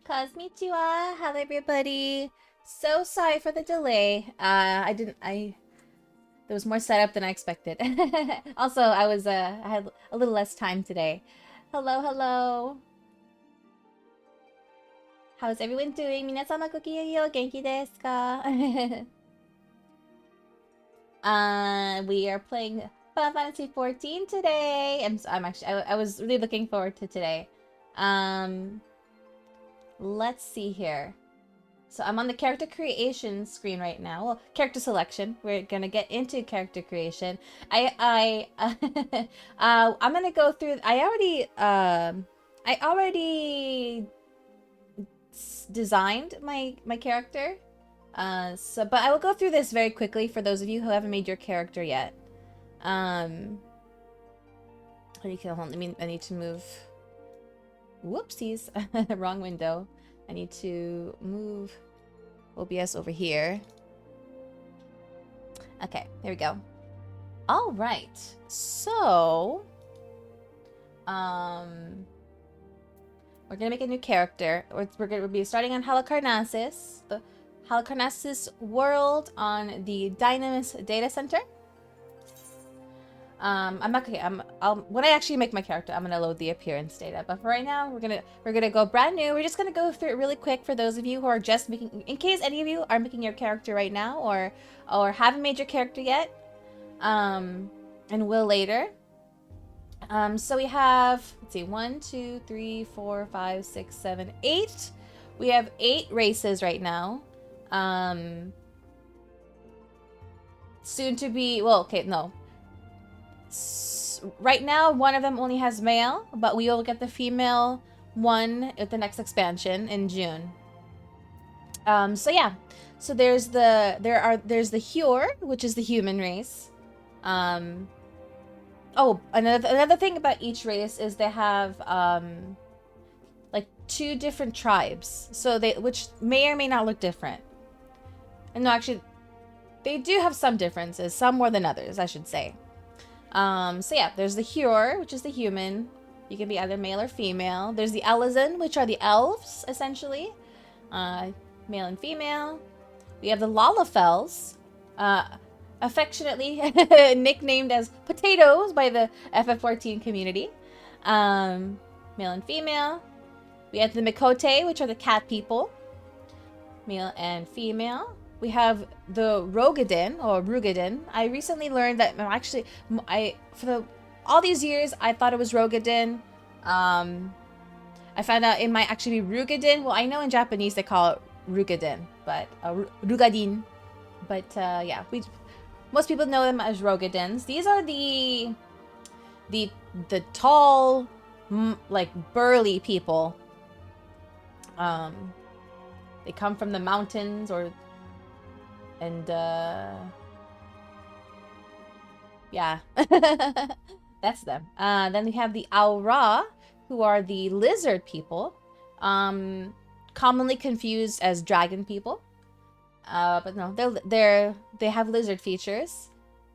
Kosmika. Hello, everybody. So sorry for the delay. There was more setup than I expected. Also, I had a little less time today. Hello, hello. How's everyone doing? 皆様ごきげんよう。元気ですか? We are playing Final Fantasy XIV today. I was really looking forward to today. Let's see here. So I'm on the character creation screen right now. Well, character selection. We're gonna get into character creation. I'm gonna go through. I already designed my character. But I will go through this very quickly for those of you who haven't made your character yet. I need to move. Whoopsies. Wrong window. I need to move OBS over here. Okay, there we go. All right. So, we're gonna make a new character. We're gonna be starting on Halicarnassus, the Halicarnassus world on the Dynamis data center. When I actually make my character, I'm gonna load the appearance data. But for right now, we're gonna go brand new. We're just gonna go through it really quick for those of you who are just making, in case any of you are making your character right now or haven't made your character yet, and will later. So we have, let's see, 1, 2, 3, 4, 5, 6, 7, 8. We have 8 races right now. Soon to be, well, okay, no. Right now, one of them only has male, but we will get the female one at the next expansion in June. So yeah, so there's the Hure, which is the human race. Oh, another thing about each race is they have like 2 different tribes, so which may or may not look different. And no, actually, they do have some differences, some more than others, I should say. So yeah, there's the Hure, which is the human. You can be either male or female. There's the Elezen, which are the elves, essentially. Male and female. We have the Lalafels, affectionately nicknamed as potatoes by the FF14 community. Male and female. We have the Mikote, which are the cat people. Male and female. We have the Rogadin, or Rugadin. I recently learned that, actually, all these years, I thought it was Rogadin. I found out it might actually be Rugadin. Well, I know in Japanese they call it Rugadin, but Rugadin. But yeah, most people know them as Rogadins. These are the tall, like burly people. They come from the mountains yeah, that's them. Then we have the Aura, who are the lizard people, commonly confused as dragon people. But no, they have lizard features.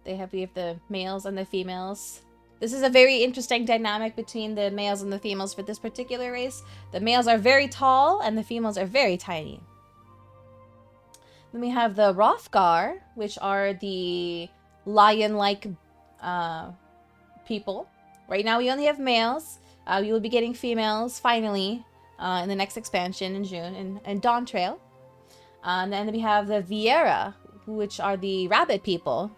We have the males and the females. This is a very interesting dynamic between the males and the females for this particular race. The males are very tall and the females are very tiny. Then we have the Hrothgar, which are the lion-like people. Right now we only have males. We will be getting females, finally, in the next expansion in June, in Dawn Trail. And then we have the Viera, which are the rabbit people.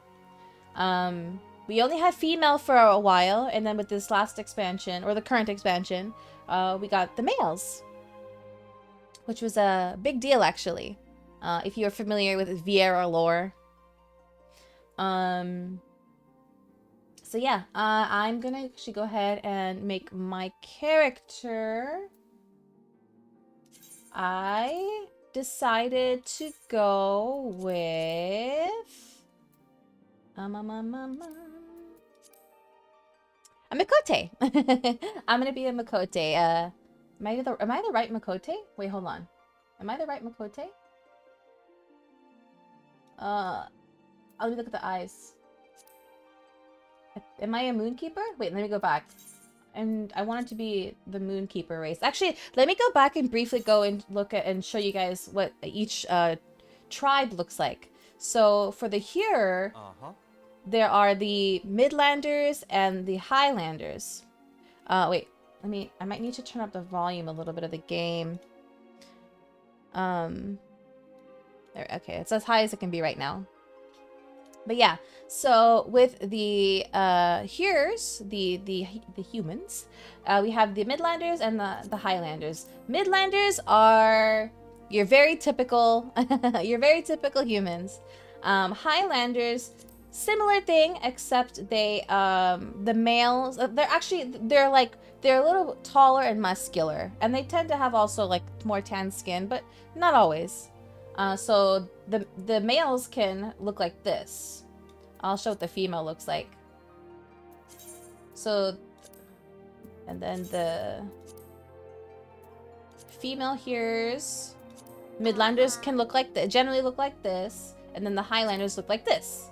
We only had female for a while, and then with this last expansion, or the current expansion, we got the males. Which was a big deal, actually. If you're familiar with Viera lore. So yeah, I'm gonna actually go ahead and make my character. I decided to go with a Mikote. I'm gonna be a Mikote. Am I the right Mikote? Wait, hold on. Am I the right Mikote? Let me look at the eyes. Am I a Moonkeeper? Wait, let me go back. and I want it to be the Moonkeeper race. Actually, let me go back and briefly go and look at and show you guys what each tribe looks like. So for the here, there are the Midlanders and the Highlanders. Wait, I might need to turn up the volume a little bit of the game. There, okay, it's as high as it can be right now. But yeah, so with the here's the humans, we have the Midlanders and the Highlanders. Midlanders are your very typical humans. Highlanders, similar thing, except they the males, they're a little taller and muscular, and they tend to have also like more tan skin, but not always. So the males can look like this. I'll show what the female looks like. So, and then the female here's Midlanders can look like generally look like this, and then the Highlanders look like this.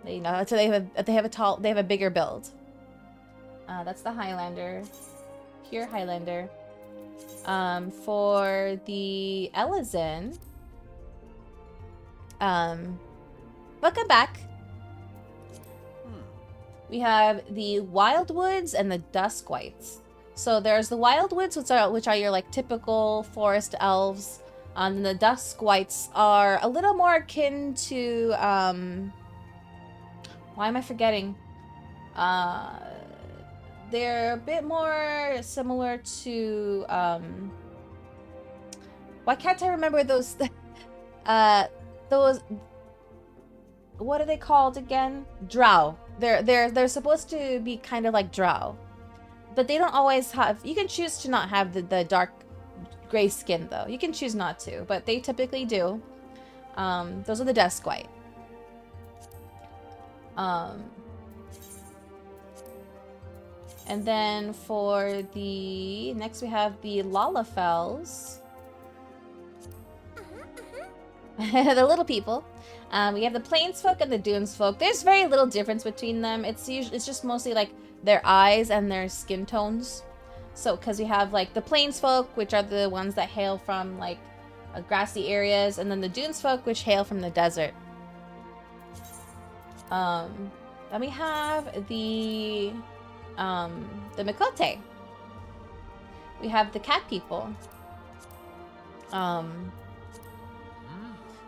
You know, so they have a bigger build. That's the Highlander. Here, Highlander. For the Elezen, welcome back. We have the Wildwoods and the Duskwhites. So there's the Wildwoods, which are your like typical forest elves. And the Duskwhites are a little more akin to why am I forgetting? They're a bit more similar to why can't I remember those what are they called again? Drow. They're supposed to be kind of like Drow, but they don't always have. You can choose to not have the dark gray skin though. You can choose not to, but they typically do. Those are the Duskwhite. And then for the next we have the Lalafels. The little people. We have the Plainsfolk and the Dunesfolk. There's very little difference between them. It's just mostly like their eyes and their skin tones. So, because we have like the Plainsfolk, which are the ones that hail from like grassy areas, and then the Dunesfolk, which hail from the desert. Then we have the Mikote. We have the cat people.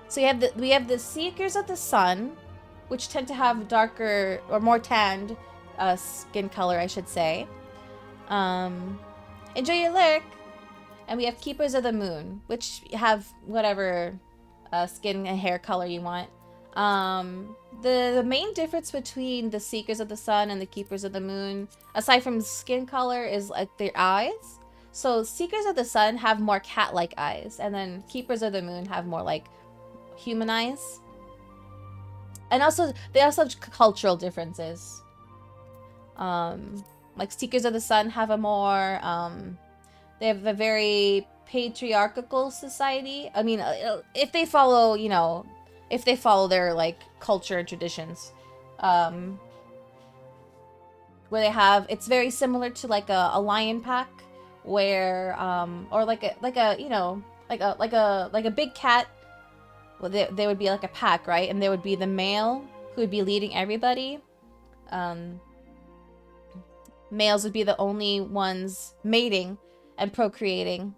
So we have the Seekers of the Sun, which tend to have darker or more tanned skin color, I should say. Enjoy your lyric. And we have Keepers of the Moon, which have whatever skin and hair color you want. The main difference between the Seekers of the Sun and the Keepers of the Moon, aside from skin color, is like their eyes. So Seekers of the Sun have more cat-like eyes, and then Keepers of the Moon have more like human eyes. And also they also have cultural differences. Like Seekers of the Sun have a more they have a very patriarchal society. I mean, if they follow, you know, if they follow their like culture and traditions, where they have, it's very similar to like a lion pack, where or like a you know, like a big cat. Well, they would be like a pack, right? And there would be the male who would be leading everybody. Males would be the only ones mating and procreating,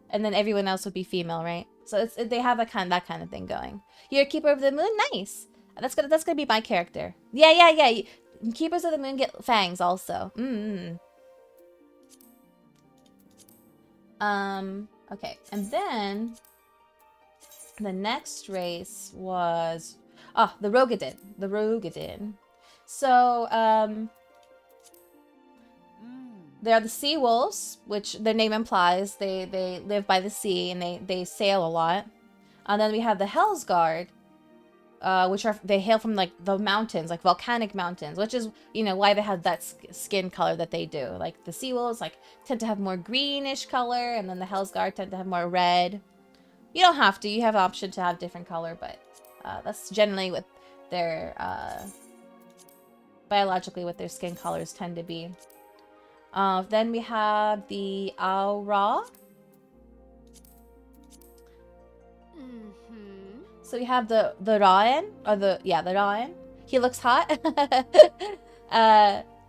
and then everyone else would be female, right? So they have that kind of thing going. You're a Keeper of the Moon, nice. That's gonna be my character. Yeah. Keepers of the Moon get fangs also. Okay, and then the next race was the Rogadin. So they are the Sea Wolves, which their name implies. They live by the sea and they sail a lot. And then we have the Hellsguard, which they hail from like the mountains, like volcanic mountains, which is, you know, why they have that skin color that they do. Like the Sea Wolves like tend to have more greenish color, and then the Hellsguard tend to have more red. You don't have to. You have the option to have different color, but that's generally what their biologically what their skin colors tend to be. Then we have the Aura. So we have the Raen, or the Raen. He looks hot.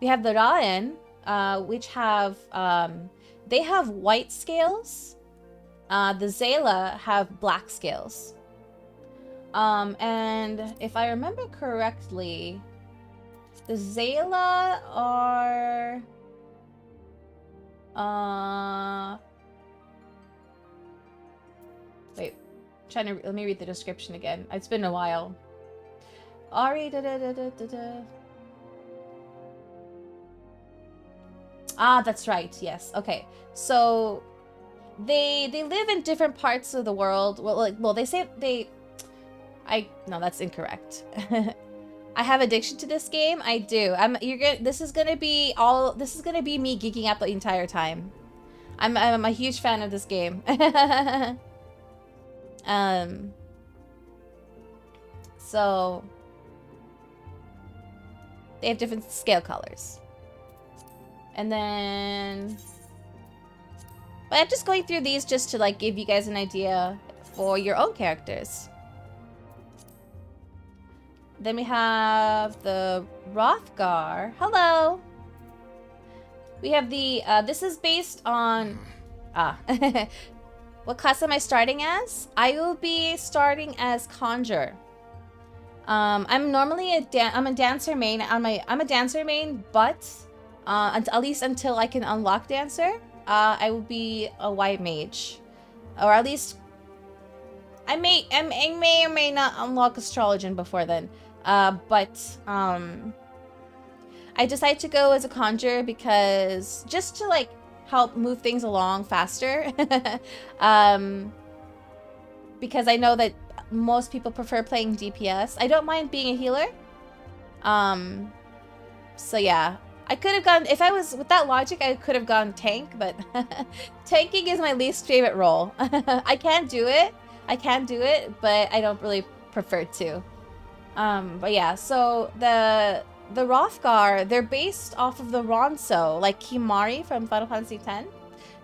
We have the Raen, which have they have white scales. The Zayla have black scales. And if I remember correctly, the Zayla are wait, let me read the description again. It's been a while. Ari Ah, that's right. Yes. Okay. So they live in different parts of the world. Well, they say they no, that's incorrect. I have addiction to this game. I do. This is gonna be me geeking out the entire time. I'm a huge fan of this game. So they have different scale colors. And then, but I'm just going through these just to like give you guys an idea for your own characters. Then we have the Rothgar. Hello. We have the this is based on what class am I starting as? I will be starting as Conjure. I'm normally a dancer main. I'm a dancer main, but at least until I can unlock dancer, I will be a white mage, or at least I may or may not unlock astrologian before then. But I decided to go as a Conjure because just to like help move things along faster. Because I know that most people prefer playing DPS. I don't mind being a healer. So yeah, I could have gone, if I was with that logic, I could have gone tank, but tanking is my least favorite role. I can do it, but I don't really prefer to. But yeah, so the Rothgar, they're based off of the Ronso, like Kimari from Final Fantasy X.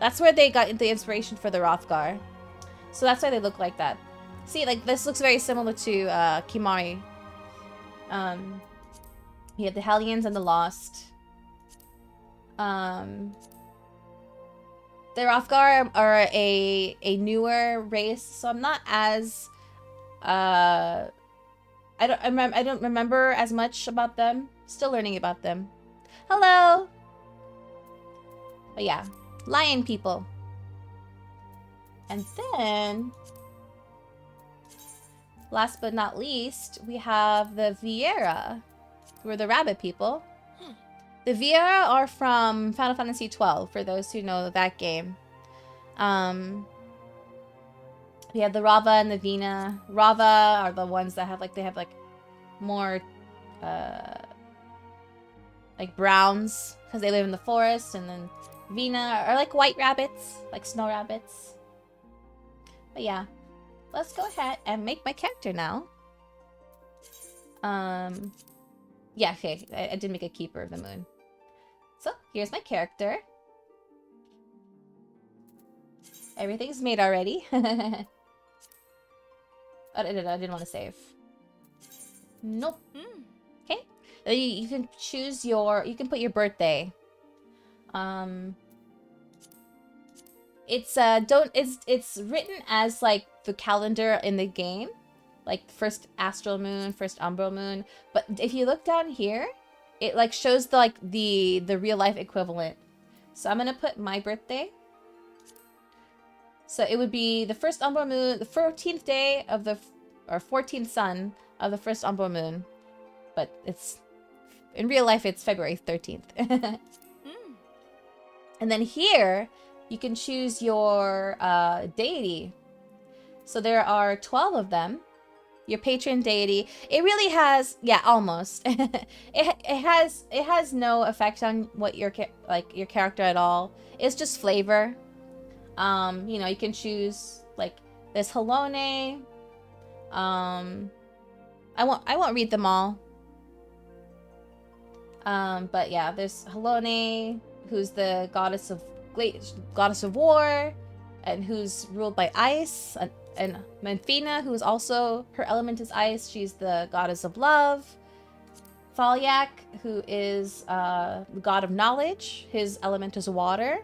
That's where they got the inspiration for the Rothgar. So that's why they look like that. See, like this looks very similar to Kimari. You have the Hellions and the Lost. The Rothgar are a newer race, so I'm not as I don't remember as much about them. Still learning about them. Hello. But yeah, lion people. And then, last but not least, we have the Viera, who are the rabbit people. The Viera are from Final Fantasy XII, for those who know that game. We have the Rava and the Vina. Rava are the ones that have like, they have like more like browns because they live in the forest, and then Vina are like white rabbits, like snow rabbits. But yeah, let's go ahead and make my character now. Yeah, okay, I did make a keeper of the moon. So here's my character. Everything's made already. Oh, I didn't want to save. Nope. Okay. You can choose your, you can put your birthday. It's written as like the calendar in the game, like first astral moon, first umbral moon. But if you look down here, it like shows the like the real life equivalent. So I'm gonna put my birthday. So it would be the first umbral moon, the 14th day of the, or 14th sun of the first umbral moon. But it's, in real life, it's February 13th. And then here, you can choose your deity. So there are 12 of them. Your patron deity. It really has, yeah, almost. it has no effect on what your character at all. It's just flavor. You know, you can choose like this Halone. I won't read them all. But yeah, there's Halone, who's the goddess of war, and who's ruled by ice, and Menfina, who's also, her element is ice. She's the goddess of love. Thalyak, who is the god of knowledge. His element is water.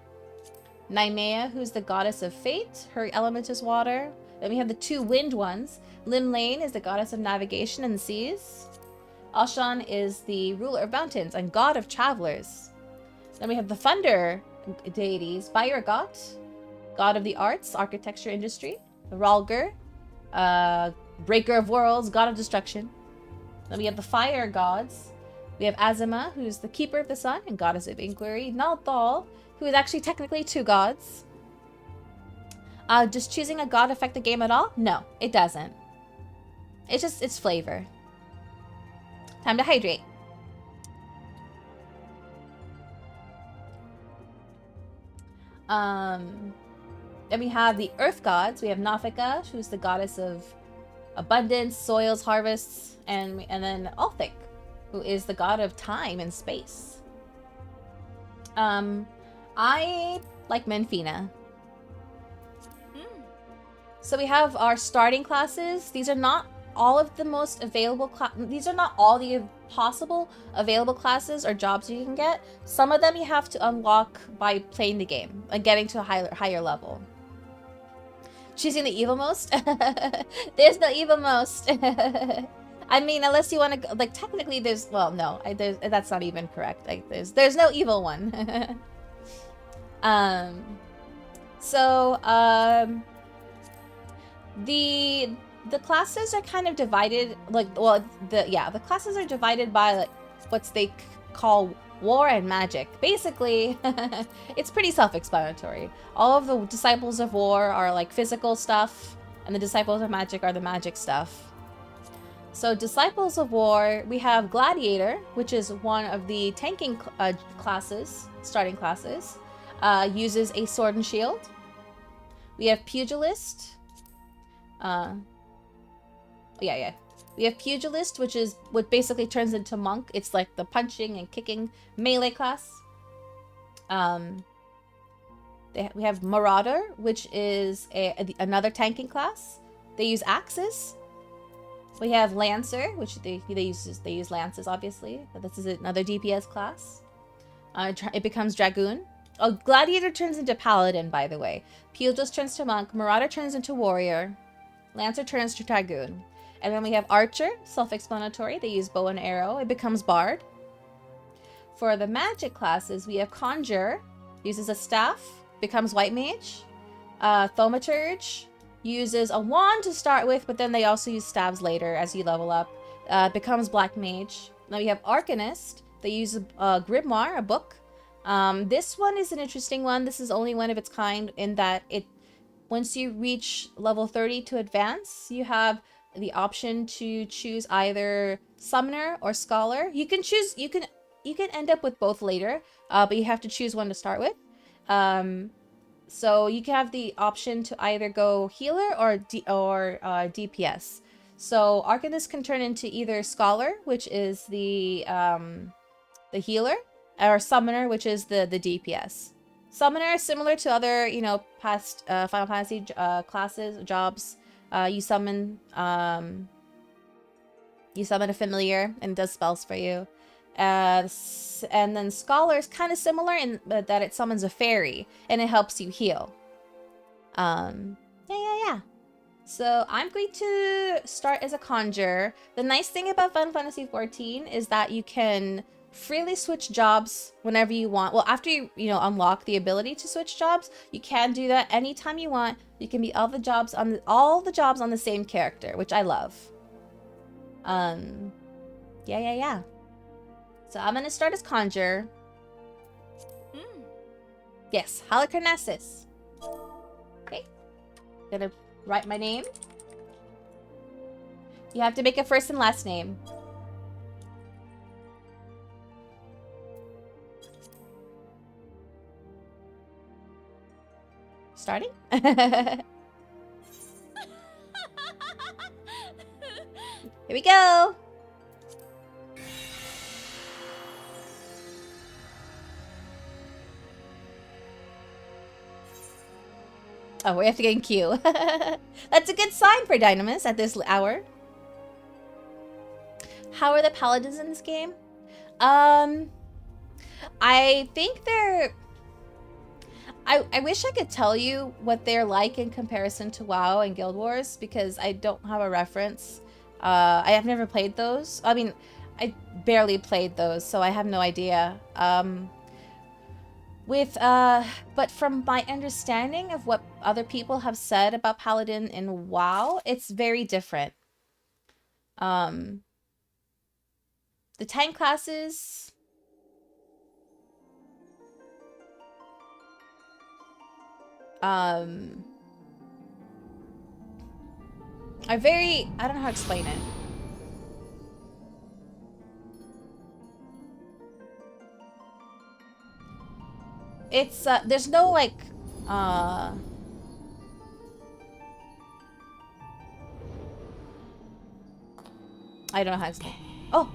Naimea, who's the goddess of fate. Her element is water. Then we have the two wind ones. Limlane is the goddess of navigation and the seas. Alshan is the ruler of mountains and god of travelers. Then we have the thunder deities. Bayragot, god of the arts, architecture, industry. Ralger, breaker of worlds, god of destruction. Then we have the fire gods. We have Azima, who's the keeper of the sun and goddess of inquiry. Nalthal, who is actually technically two gods. Does choosing a god affect the game at all? No, it doesn't. It's flavor. Time to hydrate. Then we have the earth gods. We have Nafika, who's the goddess of abundance, soils, harvests, and then Althik, who is the god of time and space. I like Menfina. So we have our starting classes. These are not all of the most available these are not all the possible available classes or jobs you can get. Some of them you have to unlock by playing the game and getting to a higher level. Choosing the evil most? There's no evil most. I mean, unless you want to, like, technically there's, well, no, that's not even correct. Like, there's no evil one. The classes are kind of divided, like, well, the classes are divided by, like, what they call war and magic. Basically, it's pretty self-explanatory. All of the disciples of war are, like, physical stuff, and the disciples of magic are the magic stuff. So, disciples of war, we have gladiator, which is one of the tanking classes, starting classes, uses a sword and shield. We have pugilist. We have pugilist, which is what basically turns into monk. It's like the punching and kicking melee class. We have marauder, which is another tanking class. They use axes. We have lancer, which they use lances, obviously, but this is another DPS class. It becomes dragoon. Oh, gladiator turns into paladin, by the way. Pugilist turns to monk. Marauder turns into warrior. Lancer turns to dragoon. And then we have archer, self-explanatory. They use bow and arrow. It becomes bard. For the magic classes, we have conjure, uses a staff, becomes white mage. Thaumaturge uses a wand to start with, but then they also use staves later as you level up. Becomes black mage. Then we have arcanist. They use a grimoire, a book. This one is an interesting one. This is only one of its kind in that once you reach level 30 to advance, you have the option to choose either summoner or scholar. You can end up with both later, but you have to choose one to start with. So you can have the option to either go healer or DPS. So Arcanist can turn into either scholar, which is the healer, or summoner, which is the DPS. Summoner is similar to other, past Final Fantasy classes, jobs. You summon a familiar and does spells for you. And then Scholar is kind of similar in that it summons a fairy and it helps you heal. Yeah. So I'm going to start as a conjurer. The nice thing about Final Fantasy XIV is that you can freely switch jobs whenever you want. Well, after you unlock the ability to switch jobs, you can do that anytime you want. You can be all the jobs on the same character, which I love. Yeah. So I'm gonna start as conjurer. Yes, Halicarnassus. Okay. Gonna write my name. You have to make a first and last name. Starting? Here we go! Oh, we have to get in queue. That's a good sign for Dynamis at this hour. How are the paladins in this game? I think they're... I wish I could tell you what they're like in comparison to WoW and Guild Wars, because I don't have a reference. I have never played those. I mean, I barely played those, so I have no idea. But from my understanding of what other people have said about Paladin in WoW, it's very different. The tank classes... are very... I don't know how to explain it. It's, there's no, like, I don't know how to explain. Oh!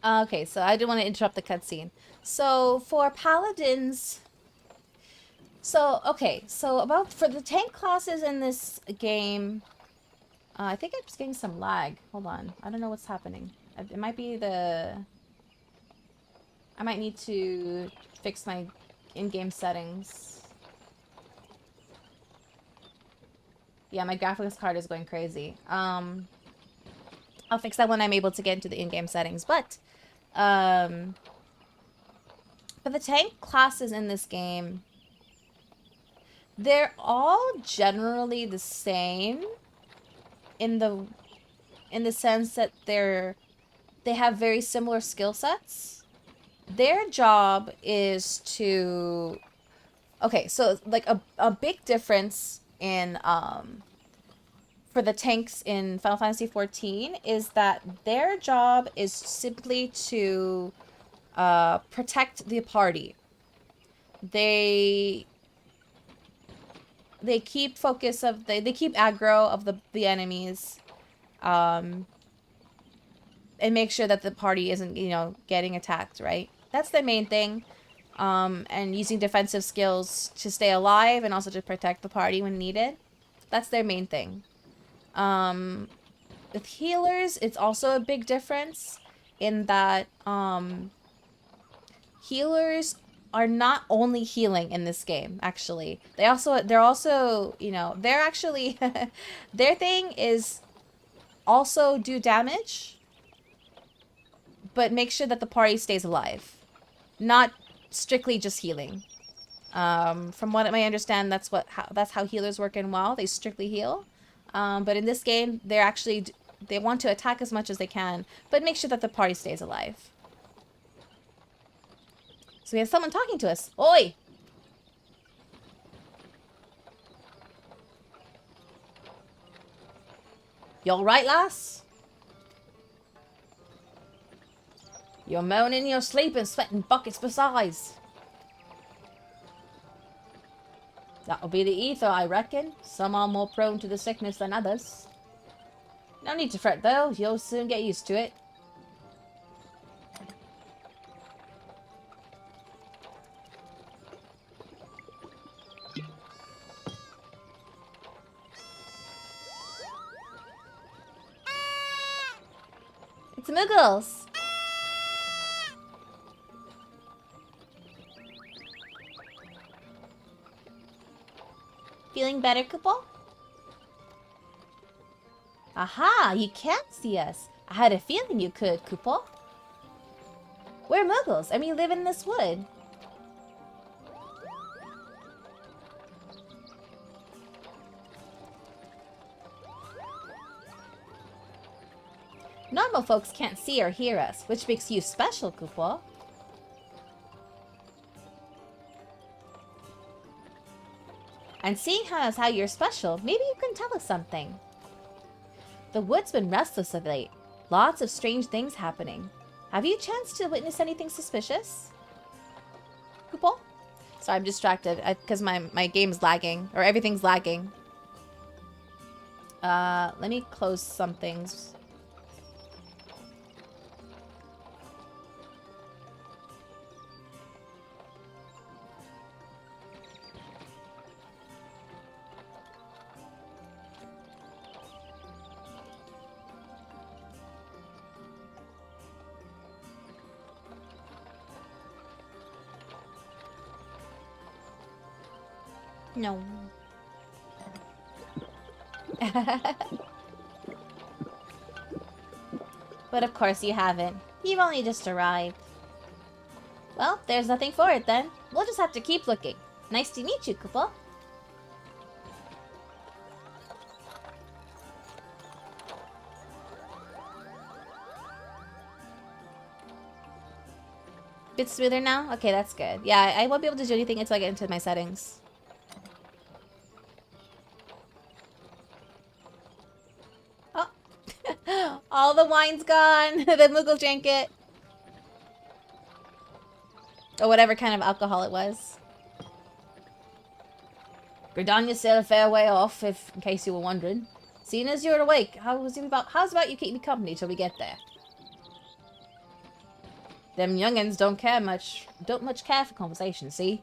Okay, so I didn't want to interrupt the cutscene. So for paladins, for the tank classes in this game, I think I'm just getting some lag. Hold on, I don't know what's happening. It might be I might need to fix my in-game settings. Yeah, my graphics card is going crazy. I'll fix that when I'm able to get into the in-game settings, but the tank classes in this game, they're all generally the same in the sense that they have very similar skill sets. Their job is to... Okay, so like a big difference in for the tanks in Final Fantasy XIV is that their job is simply to protect the party. They keep focus of they keep aggro of the enemies, and make sure that the party isn't, you know, getting attacked, right? That's their main thing. And using defensive skills to stay alive and also to protect the party when needed. That's their main thing. With healers, it's also a big difference in that healers are not only healing in this game, actually. They're also, you know, they're actually their thing is also do damage, but make sure that the party stays alive. Not strictly just healing. From what I understand, that's how healers work in WoW. They strictly heal. But in this game, they want to attack as much as they can, but make sure that the party stays alive. So we have someone talking to us. Oi! You alright, lass? You're moaning in your sleep and sweating buckets besides. That'll be the ether, I reckon. Some are more prone to the sickness than others. No need to fret, though. You'll soon get used to it. It's Muggles! Feeling better, Kupo? Aha! You can't see us. I had a feeling you could, Kupo. We're Muggles, and we live in this wood. Normal folks can't see or hear us, which makes you special, Kupo. And seeing as how you're special, maybe you can tell us something. The wood's been restless of late. Lots of strange things happening. Have you chanced to witness anything suspicious? Kupo? Sorry, I'm distracted because my game's lagging, or everything's lagging. Let me close some things. No. But of course you haven't. You've only just arrived. Well, there's nothing for it then. We'll just have to keep looking. Nice to meet you, Kupo. Bit smoother now? Okay, that's good. Yeah, I won't be able to do anything until I get into my settings. Oh. All the wine's gone. The Moogle drank it. Or whatever kind of alcohol it was. Gridania's still a fair way off, in case you were wondering. Seeing as you're awake, how's about you keep me company till we get there? Them young'uns don't much care for conversation, see?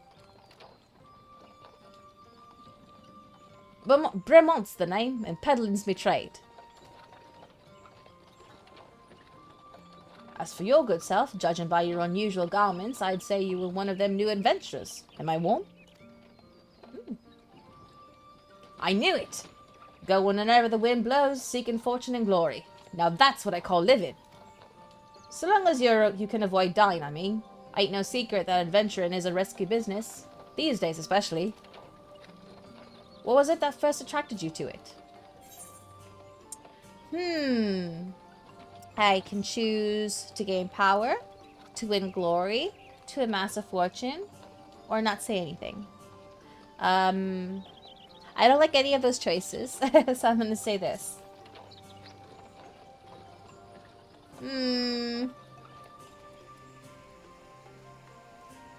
Bremont's the name, and peddling's me trade. As for your good self, judging by your unusual garments, I'd say you were one of them new adventurers. Am I warm? I knew it! Going whenever the wind blows, seeking fortune and glory. Now that's what I call living. So long as you can avoid dying, I mean. Ain't no secret that adventuring is a risky business. These days especially. What was it that first attracted you to it? I can choose to gain power, to win glory, to amass a fortune, or not say anything. I don't like any of those choices, so I'm going to say this.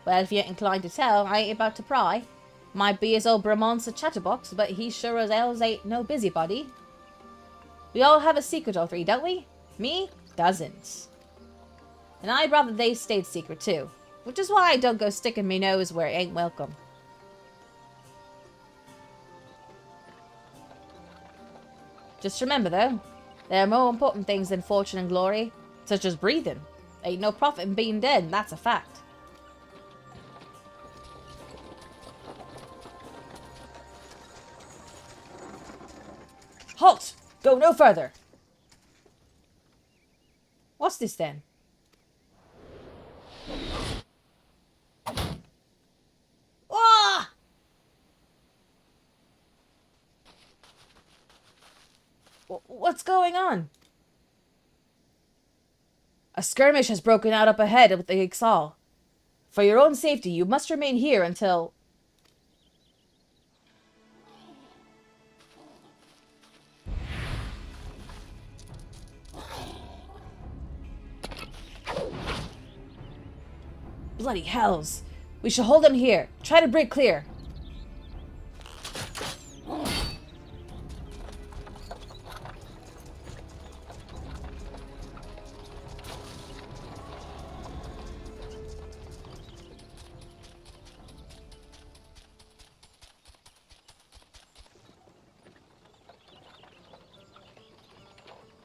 Well, if you're inclined to tell, I ain't about to pry. Might be as old Bremont's a chatterbox, but he sure as hell ain't no busybody. We all have a secret, all three, don't we? Me? Dozens. And I'd rather they stayed secret too. Which is why I don't go sticking me nose where it ain't welcome. Just remember though, there are more important things than fortune and glory, such as breathing. Ain't no profit in being dead, and that's a fact. Halt! Go no further! What's this then? Ah! What's going on? A skirmish has broken out up ahead with the Ixal. For your own safety, you must remain here until... Bloody hells. We shall hold them here. Try to break clear.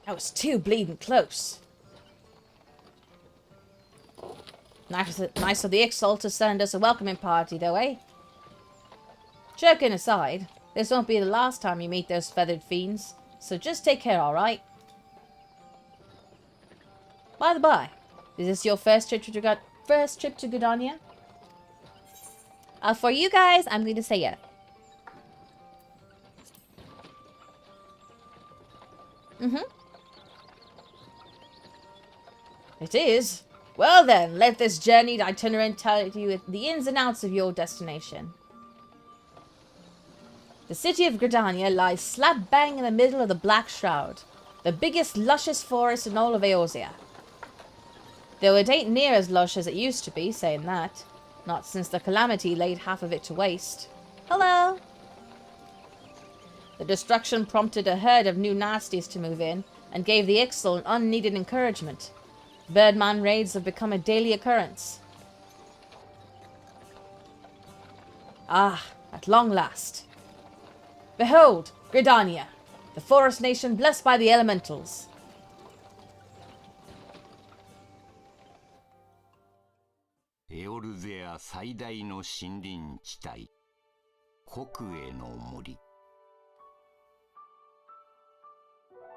That was too bleeding close. Nice of the Ixal to send us a welcoming party, though, eh? Joking aside, this won't be the last time you meet those feathered fiends, so just take care, alright? By the by, is this your first trip to Gridania? For you guys, I'm going to say yeah. It is? Well then, let this journeyed itinerant tell you the ins and outs of your destination. The city of Gridania lies slap bang in the middle of the Black Shroud, the biggest luscious forest in all of Eorzea. Though it ain't near as lush as it used to be, saying that. Not since the calamity laid half of it to waste. Hello! The destruction prompted a herd of new nasties to move in, and gave the Ixal an unneeded encouragement. Birdman raids have become a daily occurrence. Ah, at long last. Behold, Gridania, the forest nation blessed by the elementals. Eorzea 最大の森林地帯、国営の森。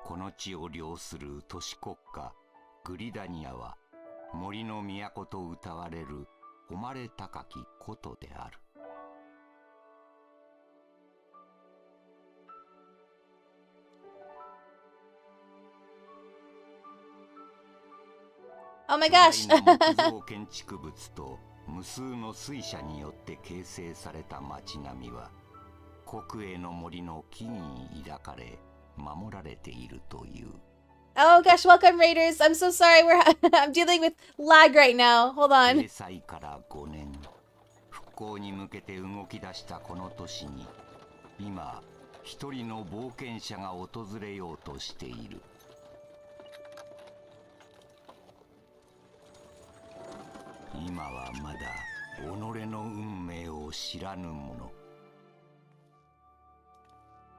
この地を領する都市国家グリダニアは森の都と謳われる誉れ高き古都である。Oh my gosh! 木造建築物と無数の水車によって形成された街並みは国営の森の木に抱かれ守られているという。Oh gosh, welcome Raiders. I'm so sorry. I'm dealing with lag right now. Hold on. 閉鎖から5年、復興に向けて動き出したこの都市に、今一人の冒険者が訪れようとしている。今はまだ己の運命を知らぬ者。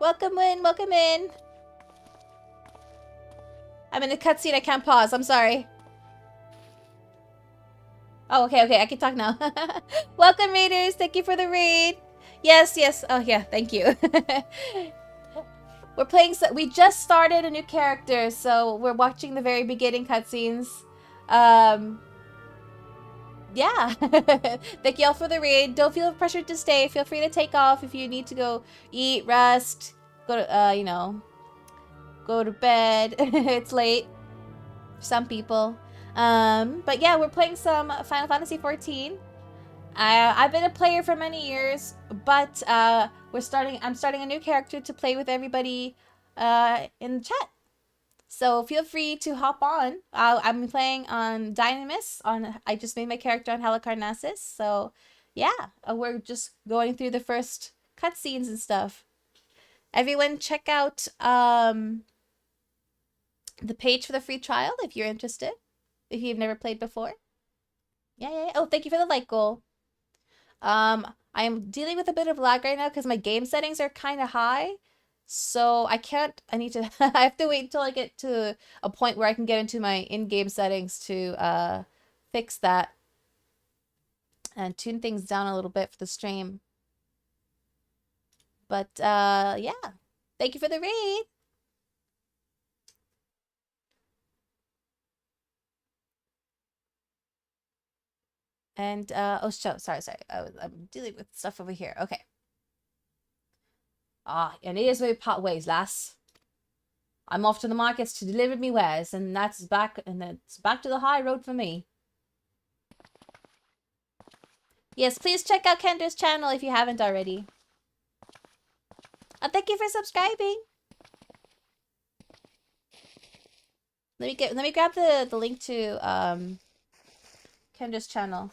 Welcome in, welcome in. I'm in the cutscene, I can't pause, I'm sorry. Oh, okay, I can talk now. Welcome, Raiders, thank you for the raid. Yes, oh yeah, thank you. We're playing, we just started a new character, so we're watching the very beginning cutscenes. Yeah. Thank you all for the raid. Don't feel pressured to stay. Feel free to take off if you need to go eat, rest, go to, go to bed. It's late for some people. But yeah, we're playing some Final Fantasy XIV. I've been a player for many years, but I'm starting a new character to play with everybody in the chat. So feel free to hop on. I'm playing on Dynamis. I just made my character on Halicarnassus. So yeah, we're just going through the first cutscenes and stuff. Everyone check out the page for the free trial if you're interested. If you've never played before. Yeah. Oh, thank you for the like goal. I am dealing with a bit of lag right now because my game settings are kind of high. So I have to wait until I get to a point where I can get into my in-game settings to fix that and tune things down a little bit for the stream. But yeah, thank you for the raid. And oh, sorry. I'm dealing with stuff over here. Okay. And it is way part ways, lass. I'm off to the markets to deliver me wares, and that's back to the high road for me. Yes, please check out Kendra's channel if you haven't already. Thank you for subscribing. Let me grab the link to Kendra's channel.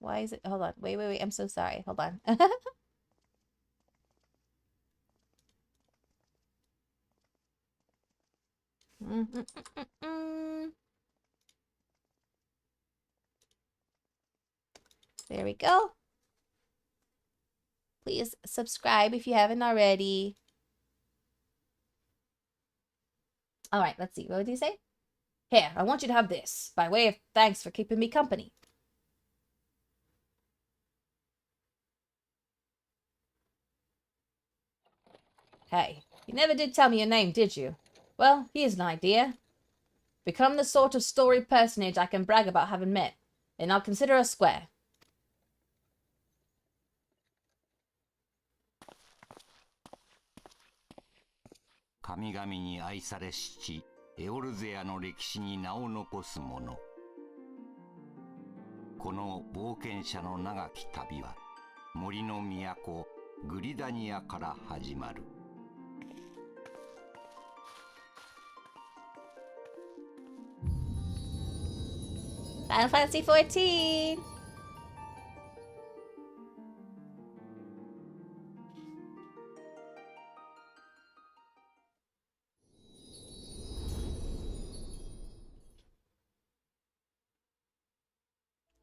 Why is it? Hold on. Wait. I'm so sorry. Hold on. There we go. Please subscribe if you haven't already. All right, let's see. What did he say? Here, I want you to have this, by way of thanks for keeping me company. Hey, you never did tell me your name, did you? Well, here's an idea. Become the sort of story personage I can brag about having met, and I'll consider us square. Kamiに愛されし地、エオルゼアの歴史に名を残す者。この冒険者の長き旅は、森の都、グリダニアから始まる。Final Fantasy XIV!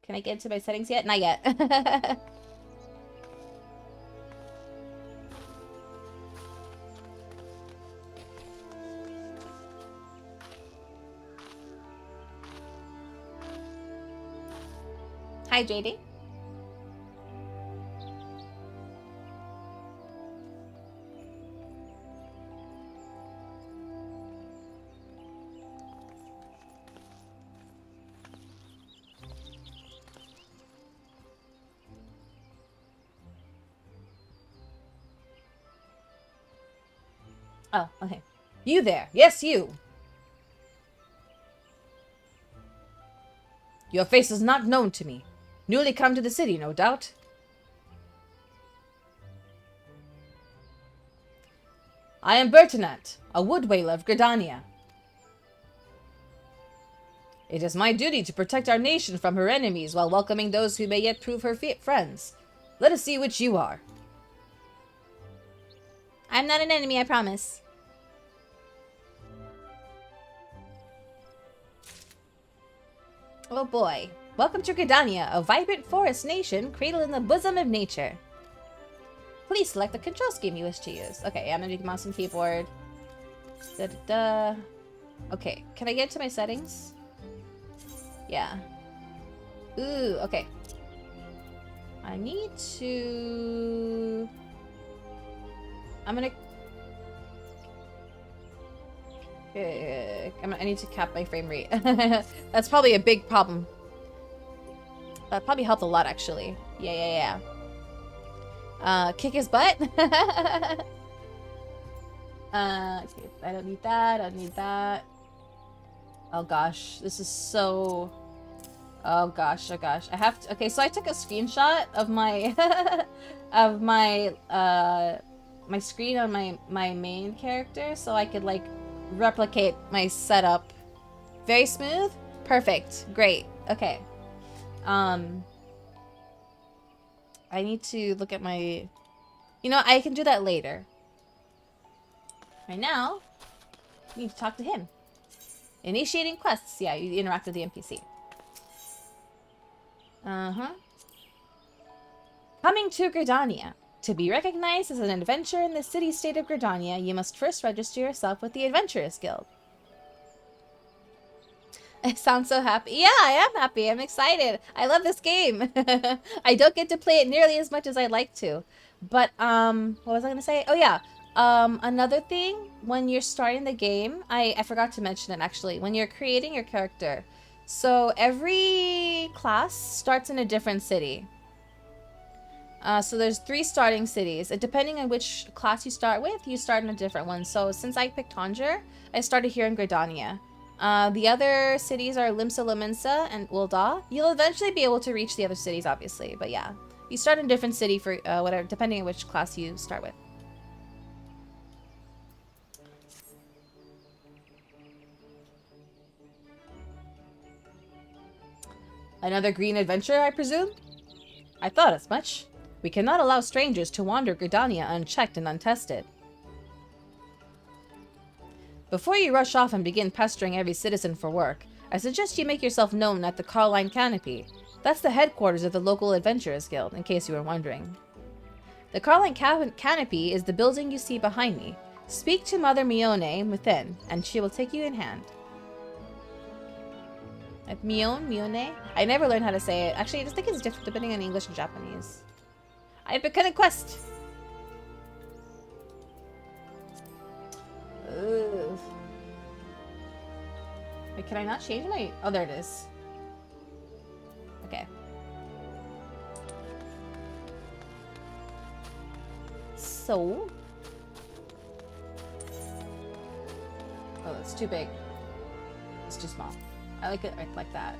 Can I get into my settings yet? Not yet. Hi, JD. Oh, okay. You there. Yes, you. Your face is not known to me. Newly come to the city, no doubt. I am Bertinat, a wood wailer of Gridania. It is my duty to protect our nation from her enemies while welcoming those who may yet prove her friends. Let us see which you are. I'm not an enemy, I promise. Oh boy. Welcome to Gridania, a vibrant forest nation cradled in the bosom of nature. Please select the control scheme you wish to use. Okay, I'm gonna do mouse and keyboard. Okay, can I get to my settings? Yeah. Ooh, okay. I need to... I need to cap my frame rate. That's probably a big problem. That probably helped a lot, actually. Yeah. Kick his butt? Okay, I don't need that. I don't need that. Oh gosh, this is so... Oh gosh. I have to... Okay, so I took a screenshot of my... of my, my screen on my main character, so I could, like, replicate my setup. Very smooth? Perfect. Great. Okay. I need to look at my... You know, I can do that later. Right now, I need to talk to him. Initiating quests. Yeah, you interact with the NPC. Coming to Gridania. To be recognized as an adventurer in the city-state of Gridania, you must first register yourself with the Adventurers Guild. I sound so happy. Yeah, I am happy. I'm excited. I love this game. I don't get to play it nearly as much as I'd like to. But, what was I going to say? Oh, yeah. Another thing, when you're starting the game, I forgot to mention it, actually. When you're creating your character. So, every class starts in a different city. So there's 3 starting cities. Depending on which class you start with, you start in a different one. So since I picked Tanger, I started here in Gridania. The other cities are Limsa Lominsa and Ul'dah. You'll eventually be able to reach the other cities, obviously. But yeah, you start in a different city for whatever, depending on which class you start with. Another green adventure, I presume? I thought as much. We cannot allow strangers to wander Gridania unchecked and untested. Before you rush off and begin pestering every citizen for work, I suggest you make yourself known at the Carline Canopy. That's the headquarters of the local Adventurers Guild, in case you were wondering. The Carline Canopy is the building you see behind me. Speak to Mother Mione within, and she will take you in hand. Mione? I never learned how to say it. Actually, I just think it's different depending on English and Japanese. I've begun a quest! Ugh. Wait, can I not change my... Oh, there it is. Okay. So... Oh, that's too big. It's too small. I like it like that.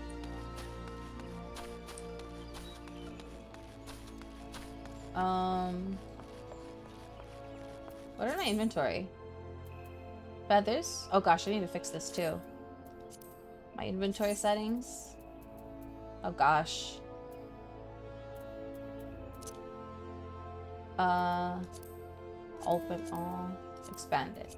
What are my inventory? Feathers? Oh gosh, I need to fix this too. My inventory settings. Oh gosh. Open all. Expand it.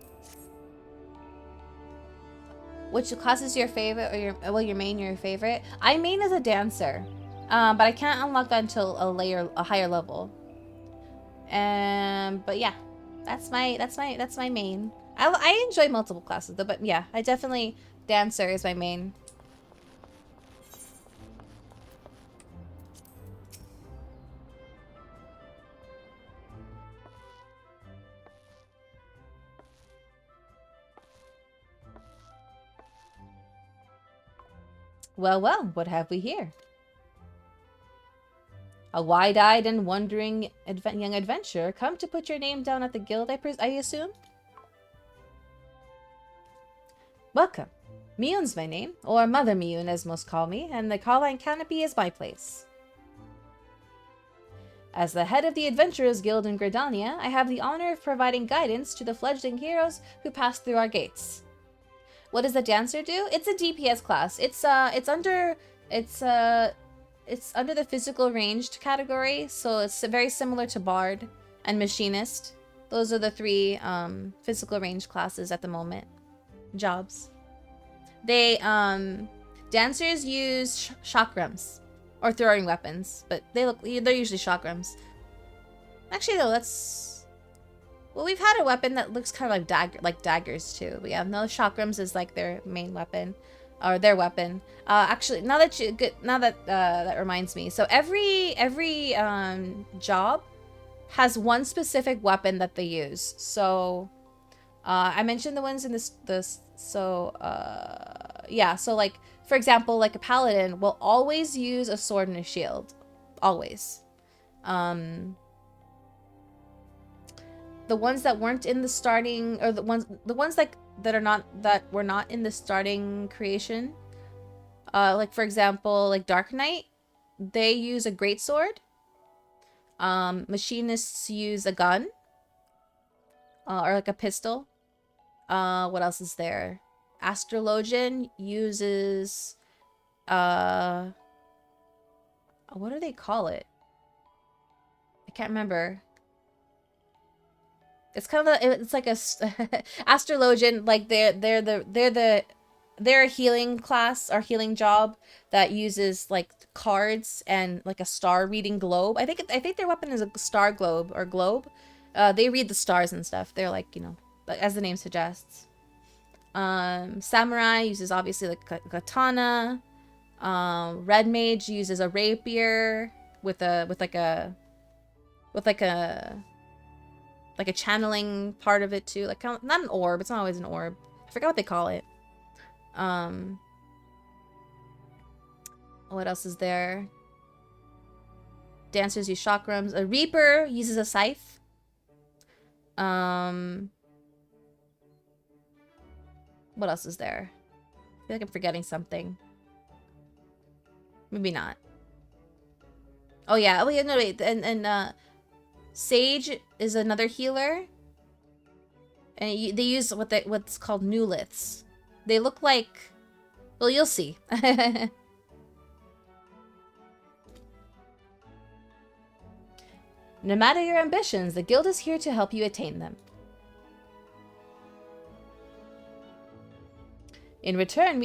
Which class is your favorite, or your main your favorite? I main as a dancer, but I can't unlock that until a higher level. But yeah, that's my main. I enjoy multiple classes though, but yeah, I definitely dancer is my main. Well, well, what have we here? A wide-eyed and wondering young adventurer come to put your name down at the guild, I assume? Welcome. Mion's my name, or Mother Mion as most call me, and the Carline Canopy is my place. As the head of the Adventurers Guild in Gridania, I have the honor of providing guidance to the fledgling heroes who pass through our gates. What does the dancer do? It's a DPS class. It's under the physical ranged category, so it's very similar to Bard and Machinist. Those are the three physical range classes at the moment. Jobs. They dancers use chakrams or throwing weapons, but they're usually chakrams. Actually, though, that's. Well, we've had a weapon that looks kind of like daggers too. But yeah, no, chakrams is like their main weapon, or their weapon. Actually, now that that reminds me. So every job has one specific weapon that they use. So I mentioned the ones in this. So yeah. So like for example, like a paladin will always use a sword and a shield, always. The ones that weren't in the starting, or the ones that were not in the starting creation, like for example, like Dark Knight, they use a greatsword. Machinists use a gun, or like a pistol. What else is there? Astrologian uses, what do they call it? I can't remember. It's kind of it's like a astrologian, like they're a healing class or healing job that uses like cards and like a star reading globe. I think their weapon is a star globe or globe. They read the stars and stuff. They're like, you know, as the name suggests. Samurai uses obviously like a katana. Red mage uses a rapier with a channeling part of it too, like not an orb. It's not always an orb. I forgot what they call it. What else is there? Dancers use chakrams. A reaper uses a scythe. What else is there? I feel like I'm forgetting something. Maybe not. Oh yeah. Oh yeah. No wait. And Sage is another healer, and they use what's called newliths. They look like, well, you'll see. No matter your ambitions, the guild is here to help you attain them. In return,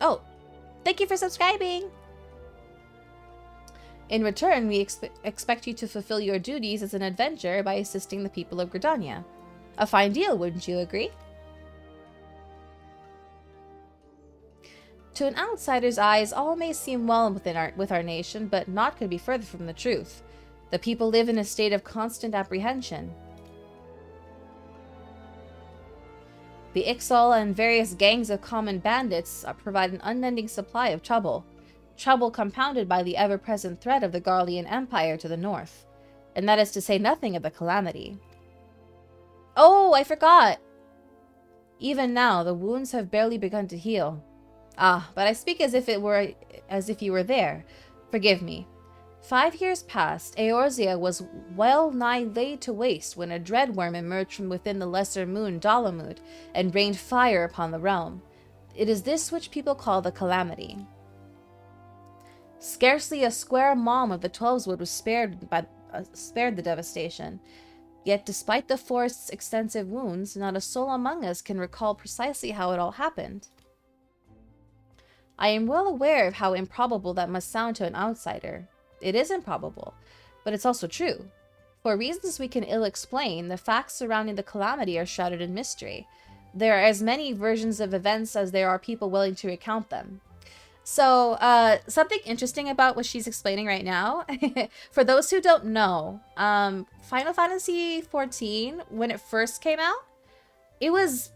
oh, thank you for subscribing! In return, we expect you to fulfill your duties as an adventurer by assisting the people of Gridania. A fine deal, wouldn't you agree? To an outsider's eyes, all may seem well with our nation, but naught could be further from the truth. The people live in a state of constant apprehension. The Ixal and various gangs of common bandits provide an unending supply of trouble. Trouble compounded by the ever-present threat of the Garlean Empire to the north. And that is to say nothing of the calamity. Oh, I forgot! Even now, the wounds have barely begun to heal. Ah, but I speak as if you were there. Forgive me. 5 years past, Eorzea was well nigh laid to waste when a dreadworm emerged from within the lesser moon Dalamud and rained fire upon the realm. It is this which people call the calamity. Scarcely a square mom of the Twelveswood was spared the devastation. Yet despite the forest's extensive wounds, not a soul among us can recall precisely how it all happened. I am well aware of how improbable that must sound to an outsider. It is improbable, but it's also true. For reasons we can ill explain, the facts surrounding the calamity are shrouded in mystery. There are as many versions of events as there are people willing to recount them. So, something interesting about what she's explaining right now, for those who don't know, Final Fantasy XIV, when it first came out, it was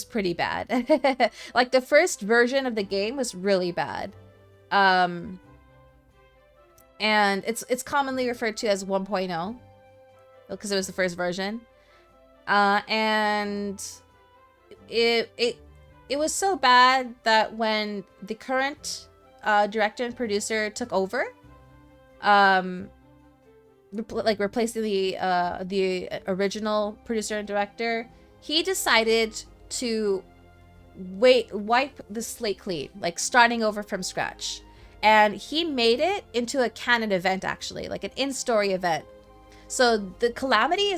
pretty bad. Like, the first version of the game was really bad. And it's commonly referred to as 1.0, because it was the first version. And it was so bad that when the current director and producer took over, replacing the original producer and director, he decided to wipe the slate clean, like starting over from scratch. And he made it into a canon event, actually, like an in-story event. So the calamity,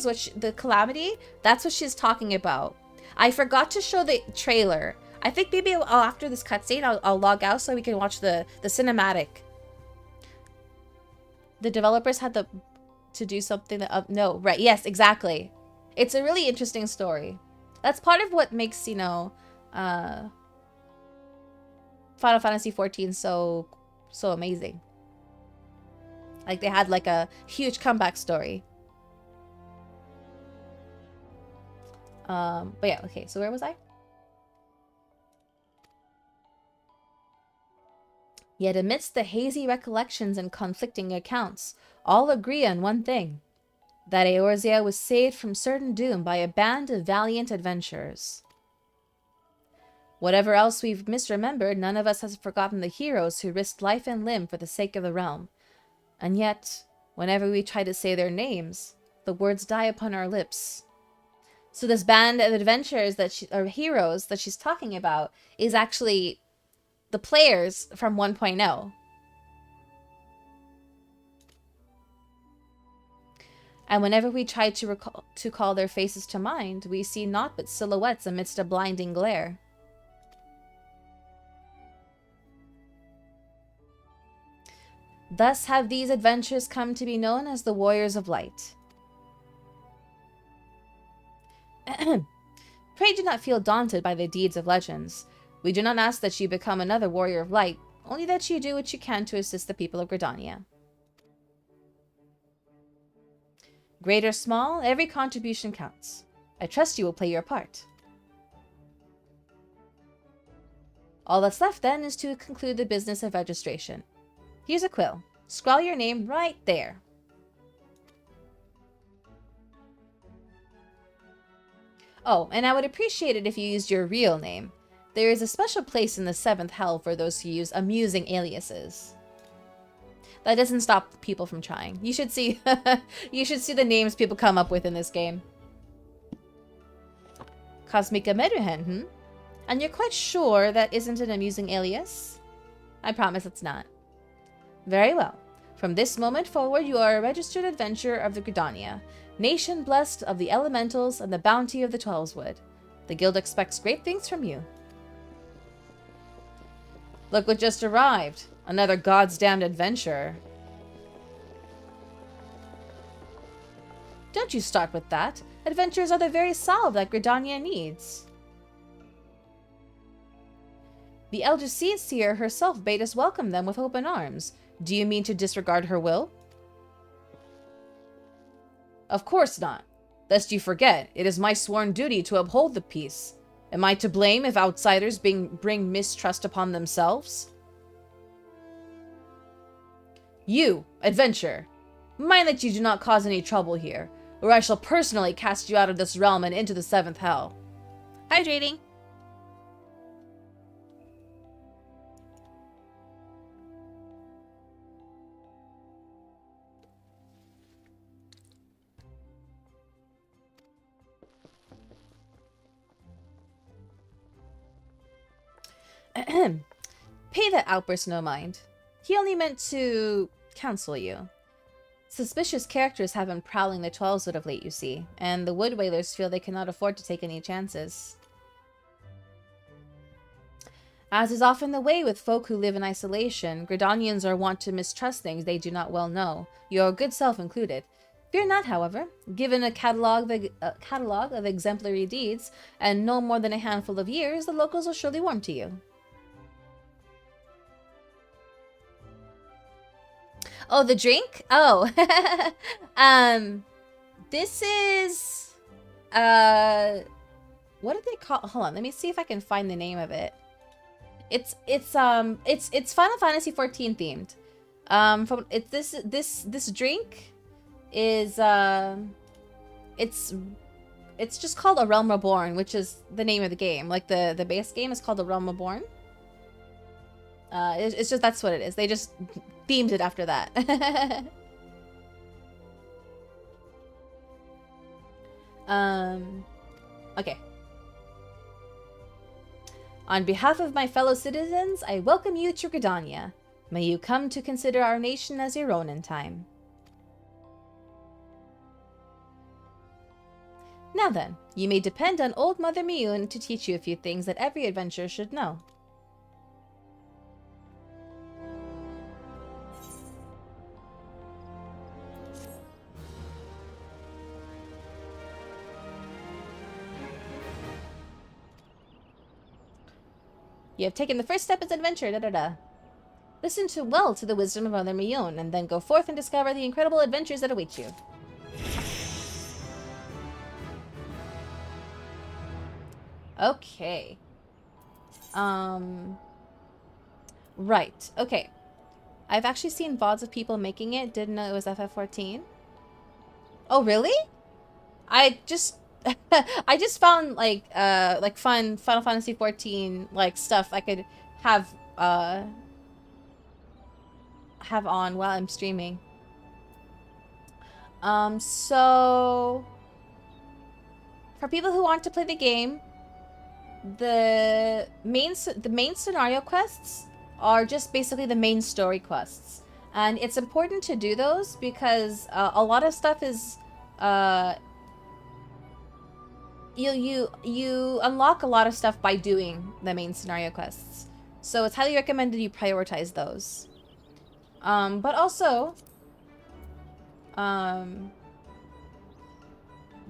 that's what she's talking about. I forgot to show the trailer. I think maybe after this cutscene, I'll log out so we can watch the cinematic. The developers had to do something that... no, right, yes, exactly. It's a really interesting story. That's part of what makes, you know, Final Fantasy XIV so amazing. Like, they had like a huge comeback story. But yeah, okay, so where was I? Yet amidst the hazy recollections and conflicting accounts, all agree on one thing. That Eorzea was saved from certain doom by a band of valiant adventurers. Whatever else we've misremembered, none of us has forgotten the heroes who risked life and limb for the sake of the realm. And yet, whenever we try to say their names, the words die upon our lips. So this band of adventurers or heroes that she's talking about is actually the players from 1.0. And whenever we try to call their faces to mind, we see naught but silhouettes amidst a blinding glare. Thus have these adventures come to be known as the Warriors of Light. Pray do not feel daunted by the deeds of legends. We do not ask that you become another Warrior of Light, only that you do what you can to assist the people of Gridania. Great or small, every contribution counts. I trust you will play your part. All that's left then is to conclude the business of registration. Here's a quill. Scrawl your name right there. Oh, and I would appreciate it if you used your real name. There is a special place in the 7th Hell for those who use amusing aliases. That doesn't stop people from trying. You should see you should see the names people come up with in this game. Kosmika Meruhen, And you're quite sure that isn't an amusing alias? I promise it's not. Very well. From this moment forward, you are a registered adventurer of the Gridania, nation blessed of the elementals and the bounty of the Twelveswood. The guild expects great things from you. Look what just arrived. Another God's damned adventurer. Don't you start with that. Adventures are the very salve that Gridania needs. The elder seer herself bade us welcome them with open arms. Do you mean to disregard her will? Of course not. Lest you forget, it is my sworn duty to uphold the peace. Am I to blame if outsiders bring mistrust upon themselves? You, adventurer, mind that you do not cause any trouble here, or I shall personally cast you out of this realm and into the seventh hell. Hydrating. Pay that outburst no mind. He only meant to counsel you. Suspicious characters have been prowling the Twelveswood of late, you see, and the Wood Whalers feel they cannot afford to take any chances. As is often the way with folk who live in isolation, Gridanians are wont to mistrust things they do not well know, your good self included. Fear not, however. Given a catalogue of exemplary deeds, and no more than a handful of years, the locals will surely warm to you. Oh, the drink? Oh. This is what did they call? Hold on, let me see if I can find the name of it. It's Final Fantasy XIV themed. This drink is it's just called A Realm Reborn, which is the name of the game. Like the base game is called A Realm Reborn. It's just, that's what it is. They just themed it after that. Okay. On behalf of my fellow citizens, I welcome you to Gridania. May you come to consider our nation as your own in time. Now then, you may depend on old Mother Meruhen to teach you a few things that every adventurer should know. You have taken the first step as adventure, da-da-da. Listen well to the wisdom of Mother Meruhen, and then go forth and discover the incredible adventures that await you. Okay. Right. Okay. I've actually seen VODs of people making it. Didn't know it was FF14. Oh, really? I just found like fun Final Fantasy XIV like stuff I could have on while I'm streaming. So for people who want to play the game, the main scenario quests are just basically the main story quests, and it's important to do those because a lot of stuff is you unlock a lot of stuff by doing the main scenario quests, so it's highly recommended you prioritize those. But also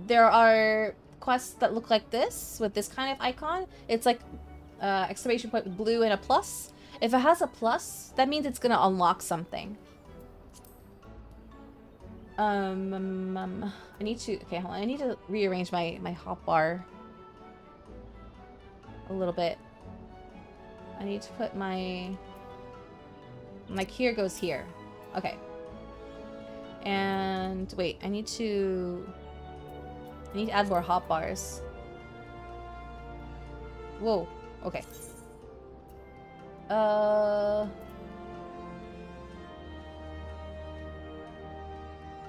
there are quests that look like this with this kind of icon. It's like exclamation point blue and a plus. If it has a plus, that means it's gonna unlock something. I need to, okay, hold on. I need to rearrange my hotbar a little bit. I need to put my, like, here goes here. Okay. And wait, I need to add more hotbars. Whoa, okay.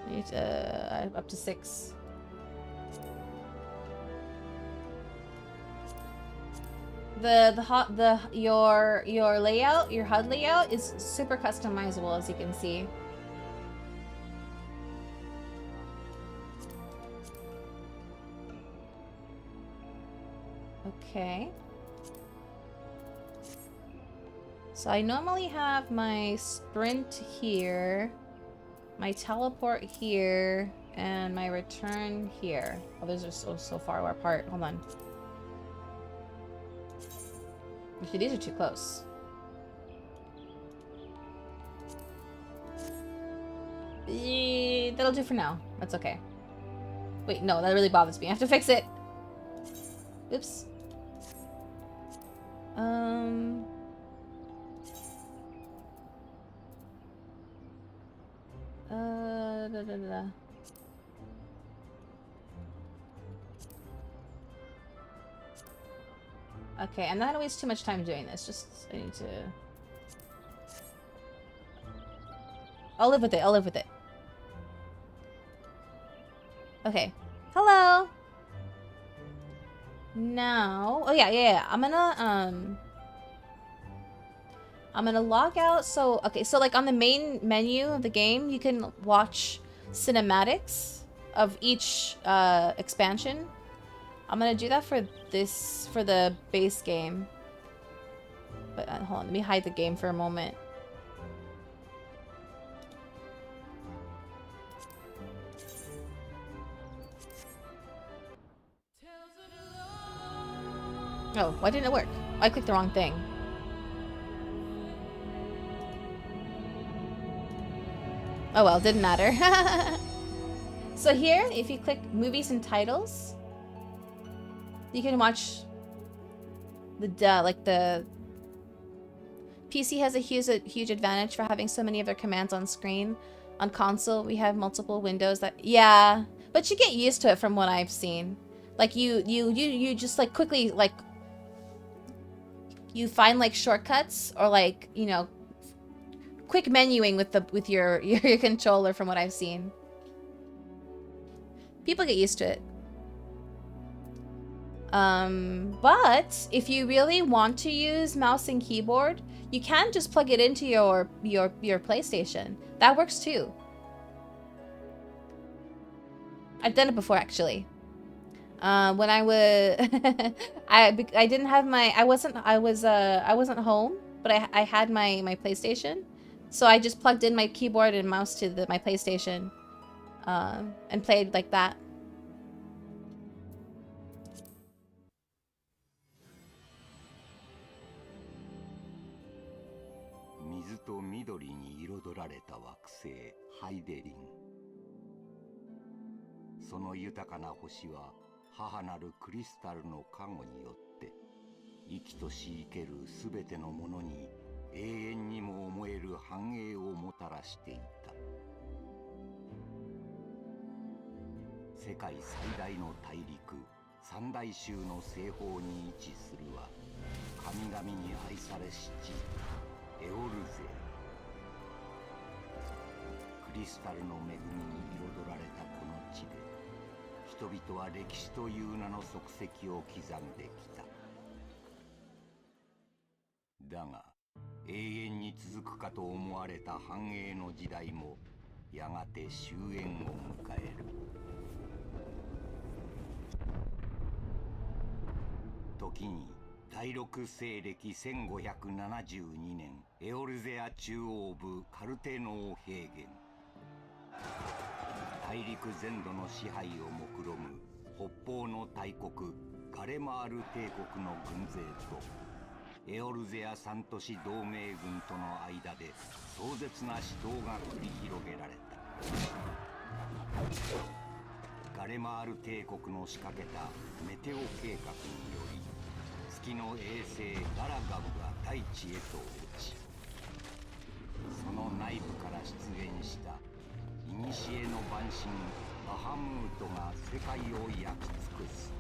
Need up to 6. Your layout, your HUD layout is super customizable, as you can see. Okay. So I normally have my sprint here, my teleport here, and my return here. Oh, those are so far apart. Hold on. Actually, these are too close. That'll do for now. That's okay. Wait, no, that really bothers me. I have to fix it. Oops. Okay, I'm not gonna waste too much time doing this. Just, I need to... I'll live with it. I'll live with it. Okay. Hello! Now... Oh, yeah. I'm gonna log out. So, okay, so like on the main menu of the game, you can watch cinematics of each expansion. I'm gonna do that for this, for the base game. But hold on, let me hide the game for a moment. Oh, why didn't it work? I clicked the wrong thing. Oh well, didn't matter. So here, if you click movies and titles, you can watch the PC has a huge advantage for having so many of their commands on screen. On console, we have multiple windows that, yeah, but you get used to it from what I've seen. Like you just like quickly like you find like shortcuts or like, you know, quick menuing with your controller from what I've seen. People get used to it. But if you really want to use mouse and keyboard, you can just plug it into your PlayStation. That works too. I've done it before actually. When I was I didn't have my I wasn't home, but I had my PlayStation. So I just plugged in my keyboard and mouse to my PlayStation and played like that. Mizu to midoriに彩られた惑星ハイデリン。その豊かな星は母なるクリスタルの加護によって生きとし生けるすべてのものに永遠にも思える繁栄をもたらしていた。世界最大の大陸三大洲の西方に位置するは神々に愛されし地エオルゼア。クリスタルの恵みに彩られたこの地で人々は歴史という名の足跡を刻んできた。だが永遠に続くかと思われた繁栄の時代もやがて終焉を迎える。時に第六西暦1572年エオルゼア中央部カルテノー平原。大陸全土の支配を目論む北方の大国ガレマール帝国の軍勢とエオルゼア三都市同盟軍との間で壮絶な死闘が繰り広げられた。ガレマール帝国の仕掛けたメテオ計画により月の衛星ガラガブが大地へと落ち、その内部から出現した古の万神バハムートが世界を焼き尽くす。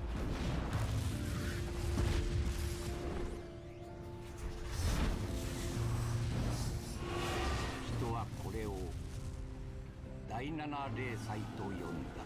人はこれを第七霊祭と呼んだ。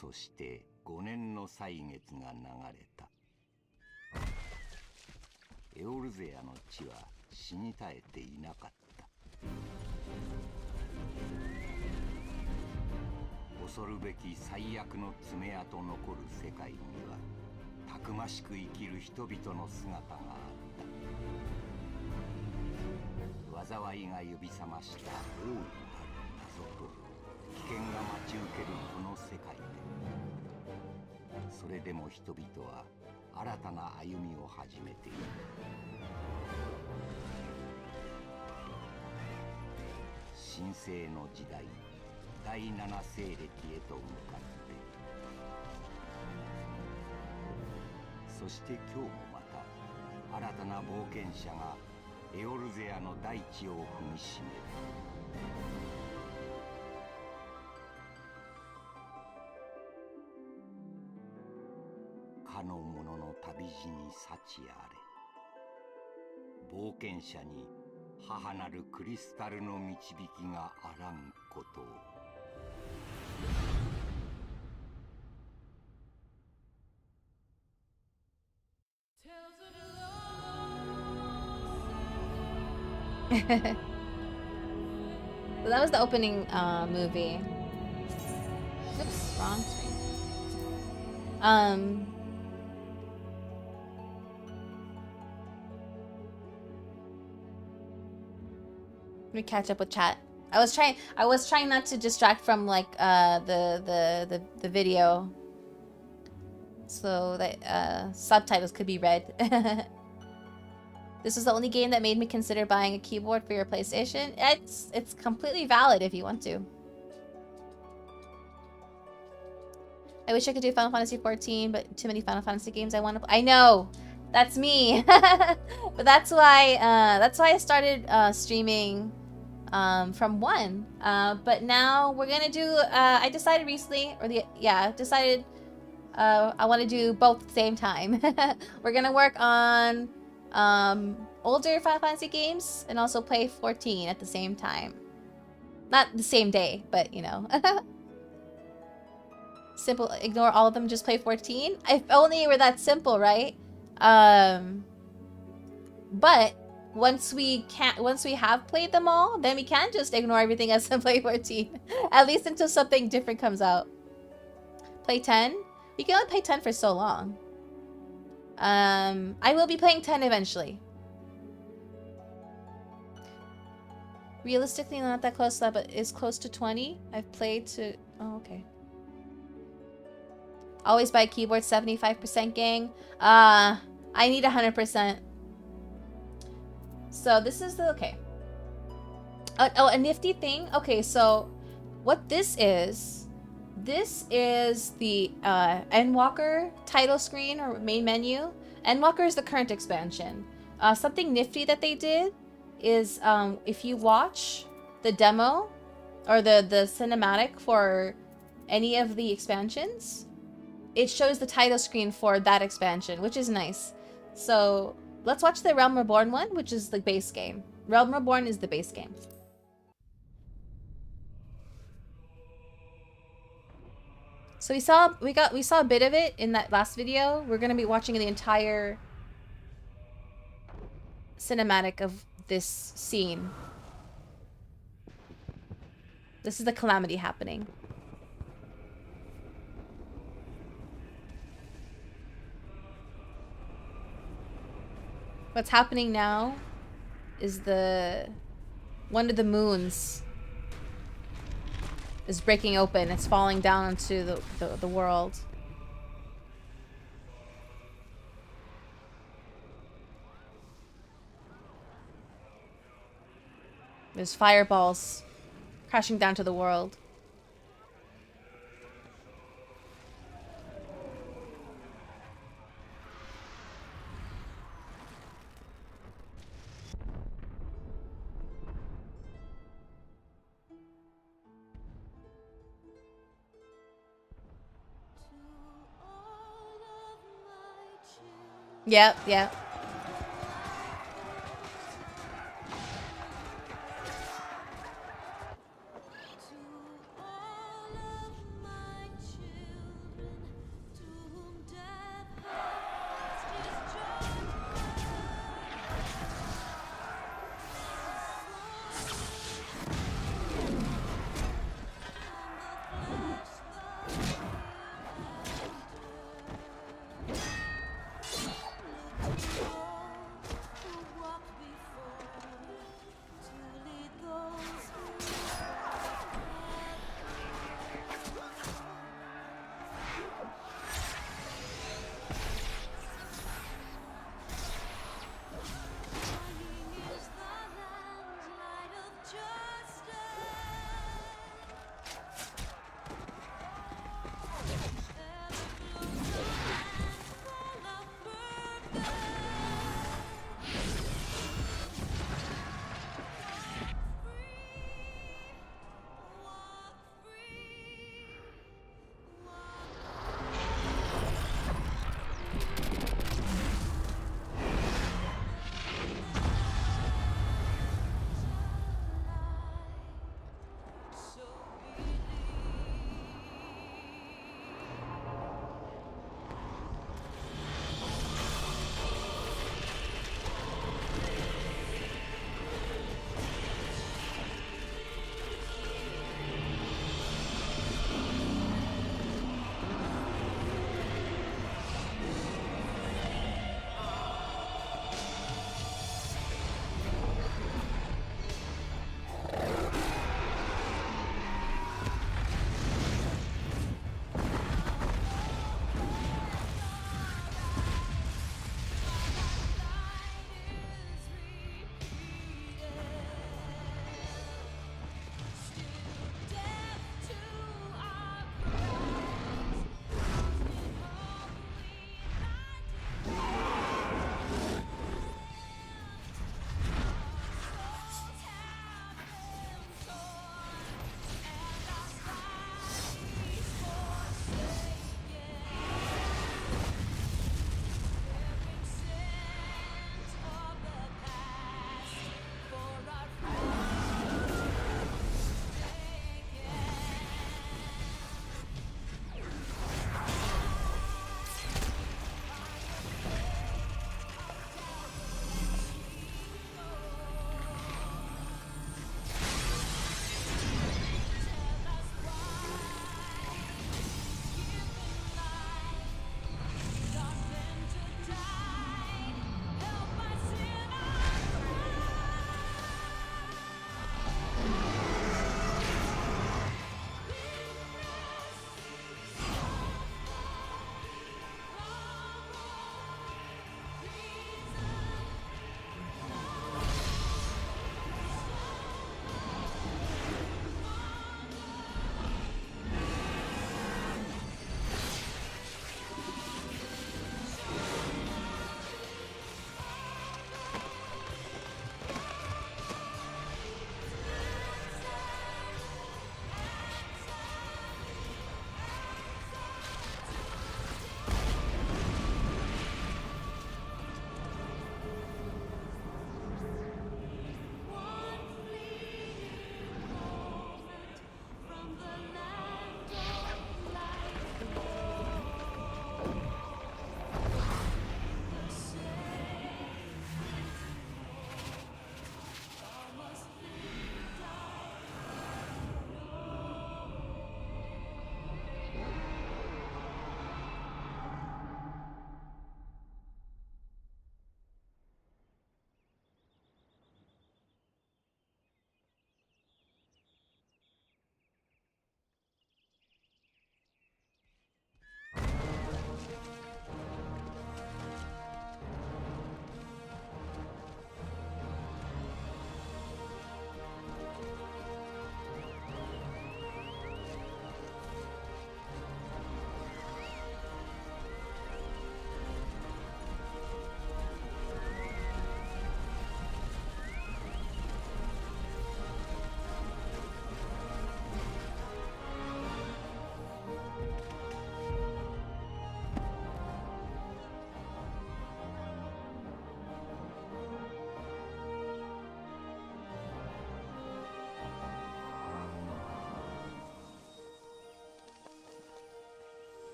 そして5年の歳月が流れた。エオルゼアの地は死に絶えていなかった。恐るべき最悪の爪痕残る世界にはたくましく生きる人々の姿があった。災いが呼び覚ました大いなる謎と危険が待ち受けるこの世界で、それでも人々は新たな歩みを始めている。神聖の時代、第7西暦へと向かって、そして今日もまた新たな冒険者がエオルゼアの大地を踏みしめる。かの者の旅路に幸あれ。冒険者に母なるクリスタルの導きがあらんことを。So that was the opening movie. Oops, wrong screen. Let me catch up with chat. I was trying not to distract from like the video, so that subtitles could be read. This was the only game that made me consider buying a keyboard for your PlayStation. It's completely valid if you want to. I wish I could do Final Fantasy XIV, but too many Final Fantasy games I want to play. I know, that's me. But that's why I started streaming from 1. But now we're gonna do. I decided recently, decided I want to do both at the same time. We're gonna work on older Final Fantasy games and also play 14 at the same time. Not the same day, but you know. Simple, ignore all of them, just play 14. If only it were that simple, right? But once we have played them all, then we can just ignore everything else and play 14. At least until something different comes out. Play 10? You can only play 10 for so long. I will be playing 10 eventually. Realistically, not that close to that, but it's close to 20. I've played to... Oh, okay. Always buy keyboard, 75% gang. I need 100%. So this is the... Okay. Oh, a nifty thing. Okay, so what this is the Endwalker title screen or main menu. Endwalker is the current expansion. Something nifty that they did is if you watch the demo or the cinematic for any of the expansions, it shows the title screen for that expansion, which is nice. So let's watch the Realm Reborn one, which is the base game. Realm Reborn is the base game. So we saw a bit of it in that last video. We're gonna be watching the entire cinematic of this scene. This is the calamity happening. What's happening now is one of the moons is breaking open. It's falling down into the world. There's fireballs crashing down to the world. Yep, yep.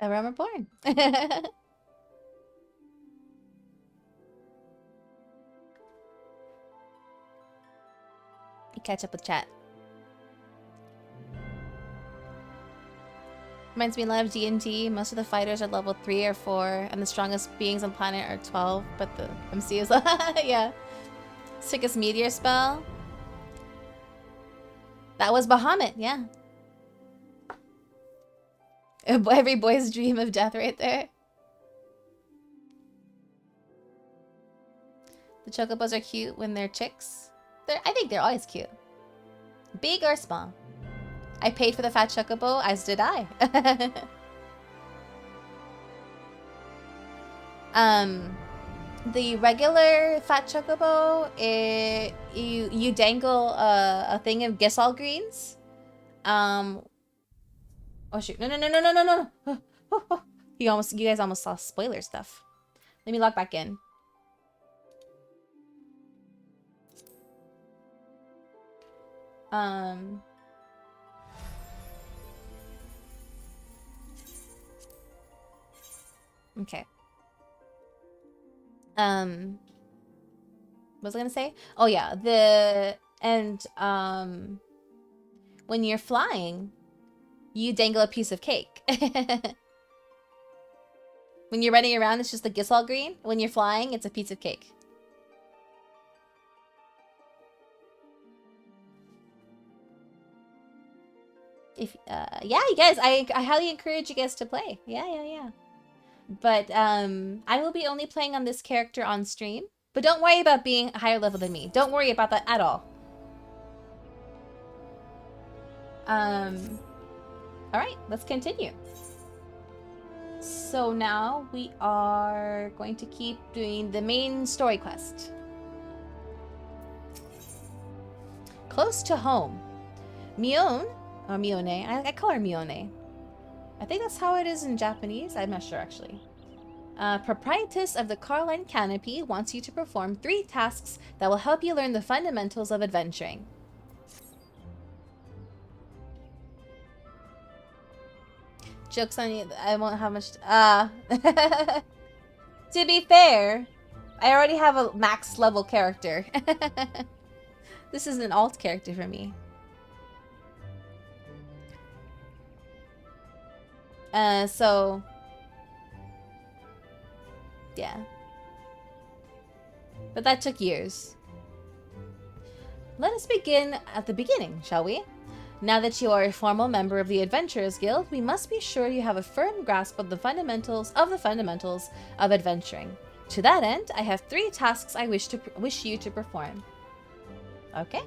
A realm reborn. Catch up with chat. Reminds me a lot of D&D. Most of the fighters are level 3 or 4, and the strongest beings on planet are 12, but the MC is yeah. Sickest meteor spell. That was Bahamut, yeah. Every boy's dream of death right there. The chocobos are cute when they're chicks. I think they're always cute. Big or small. I paid for the fat chocobo, as did I. The regular fat chocobo, you dangle a thing of Gisal greens. Oh shoot! No! You guys almost saw spoiler stuff. Let me log back in. Okay. What was I gonna say? Oh yeah, when you're flying, you dangle a piece of cake. When you're running around, it's just the Gisal green. When you're flying, it's a piece of cake. If yeah, you guys, I highly encourage you guys to play. Yeah. But I will be only playing on this character on stream. But don't worry about being a higher level than me. Don't worry about that at all. Alright, let's continue. So now we are going to keep doing the main story quest. Close to home. Mione, or Mione, I call her Mione. I think that's how it is in Japanese. I'm not sure, actually. Proprietress of the Carline Canopy wants you to perform 3 tasks that will help you learn the fundamentals of adventuring. Joke's on you, I won't have much... To be fair, I already have a max level character. This is an alt character for me. So... yeah. But that took years. Let us begin at the beginning, shall we? Now that you are a formal member of the Adventurers Guild, we must be sure you have a firm grasp of the fundamentals of adventuring. To that end, I have 3 tasks I wish you to perform. Okay?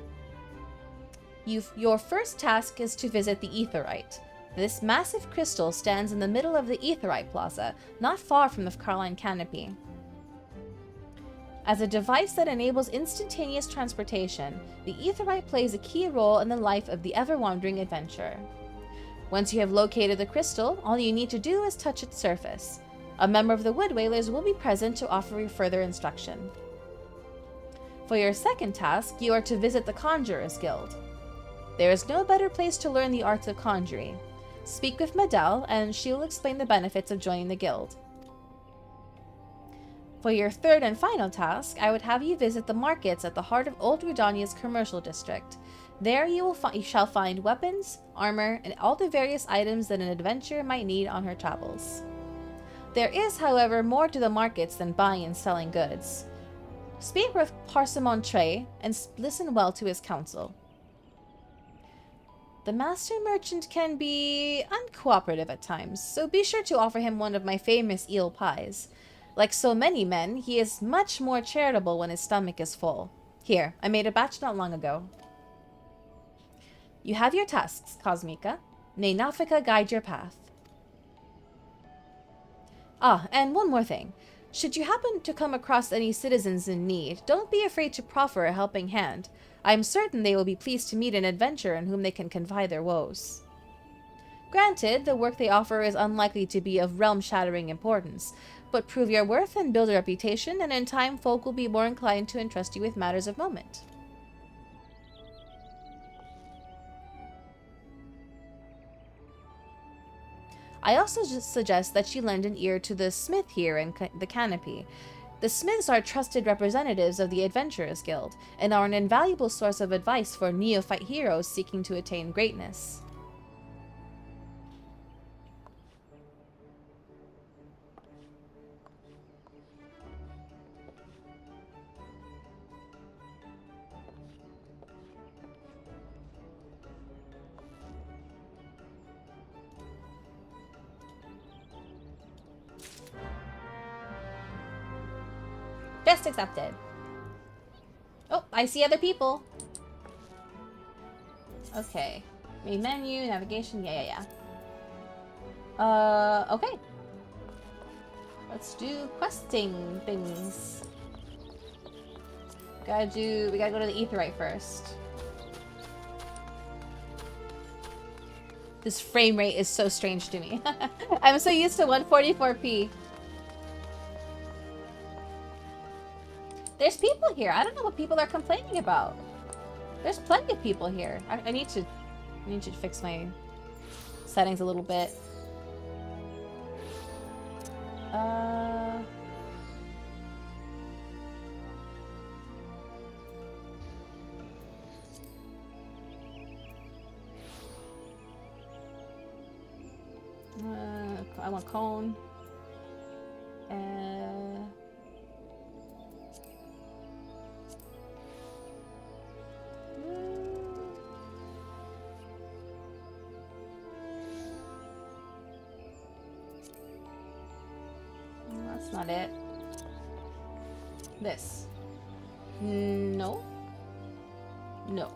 Your first task is to visit the Aetheryte. This massive crystal stands in the middle of the Aetheryte Plaza, not far from the Carline Canopy. As a device that enables instantaneous transportation, the Aetheryte plays a key role in the life of the ever-wandering adventurer. Once you have located the crystal, all you need to do is touch its surface. A member of the Wood Whalers will be present to offer you further instruction. For your second task, you are to visit the Conjurers Guild. There is no better place to learn the arts of conjuring. Speak with Medell, and she will explain the benefits of joining the guild. For your third and final task, I would have you visit the markets at the heart of Old Redania's commercial district. There you shall find weapons, armor, and all the various items that an adventurer might need on her travels. There is, however, more to the markets than buying and selling goods. Speak with Parsimon Trey, and listen well to his counsel. The master merchant can be uncooperative at times, so be sure to offer him one of my famous eel pies. Like so many men, he is much more charitable when his stomach is full. Here, I made a batch not long ago. You have your tasks, Kosmika. May Nafika guide your path. Ah, and one more thing. Should you happen to come across any citizens in need, don't be afraid to proffer a helping hand. I am certain they will be pleased to meet an adventurer in whom they can confide their woes. Granted, the work they offer is unlikely to be of realm-shattering importance, but prove your worth and build a reputation, and in time folk will be more inclined to entrust you with matters of moment. I also just suggest that you lend an ear to the smith here in the canopy. The smiths are trusted representatives of the Adventurers Guild, and are an invaluable source of advice for neophyte heroes seeking to attain greatness. Just accepted. Oh, I see other people. Okay. Main menu, navigation, yeah. Okay. Let's do questing things. We gotta go to the Aetheryte first. This frame rate is so strange to me. I'm so used to 144p. There's people here. I don't know what people are complaining about. There's plenty of people here. I need to fix my settings a little bit. I want cone. That's not it. This. No. No.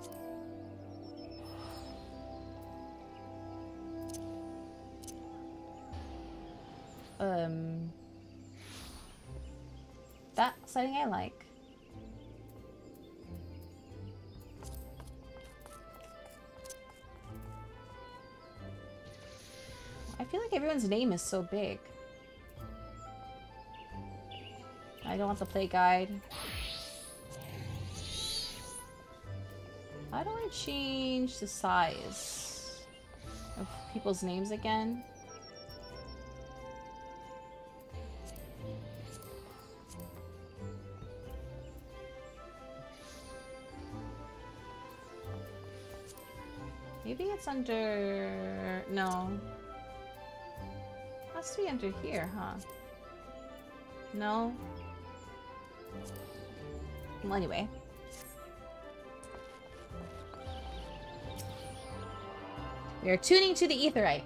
That setting I like. I feel like everyone's name is so big. I don't want the play guide. How do I change the size of people's names again? Maybe it's under... No. It has to be under here, huh? No? Well, anyway. We are tuning to the Aetheryte.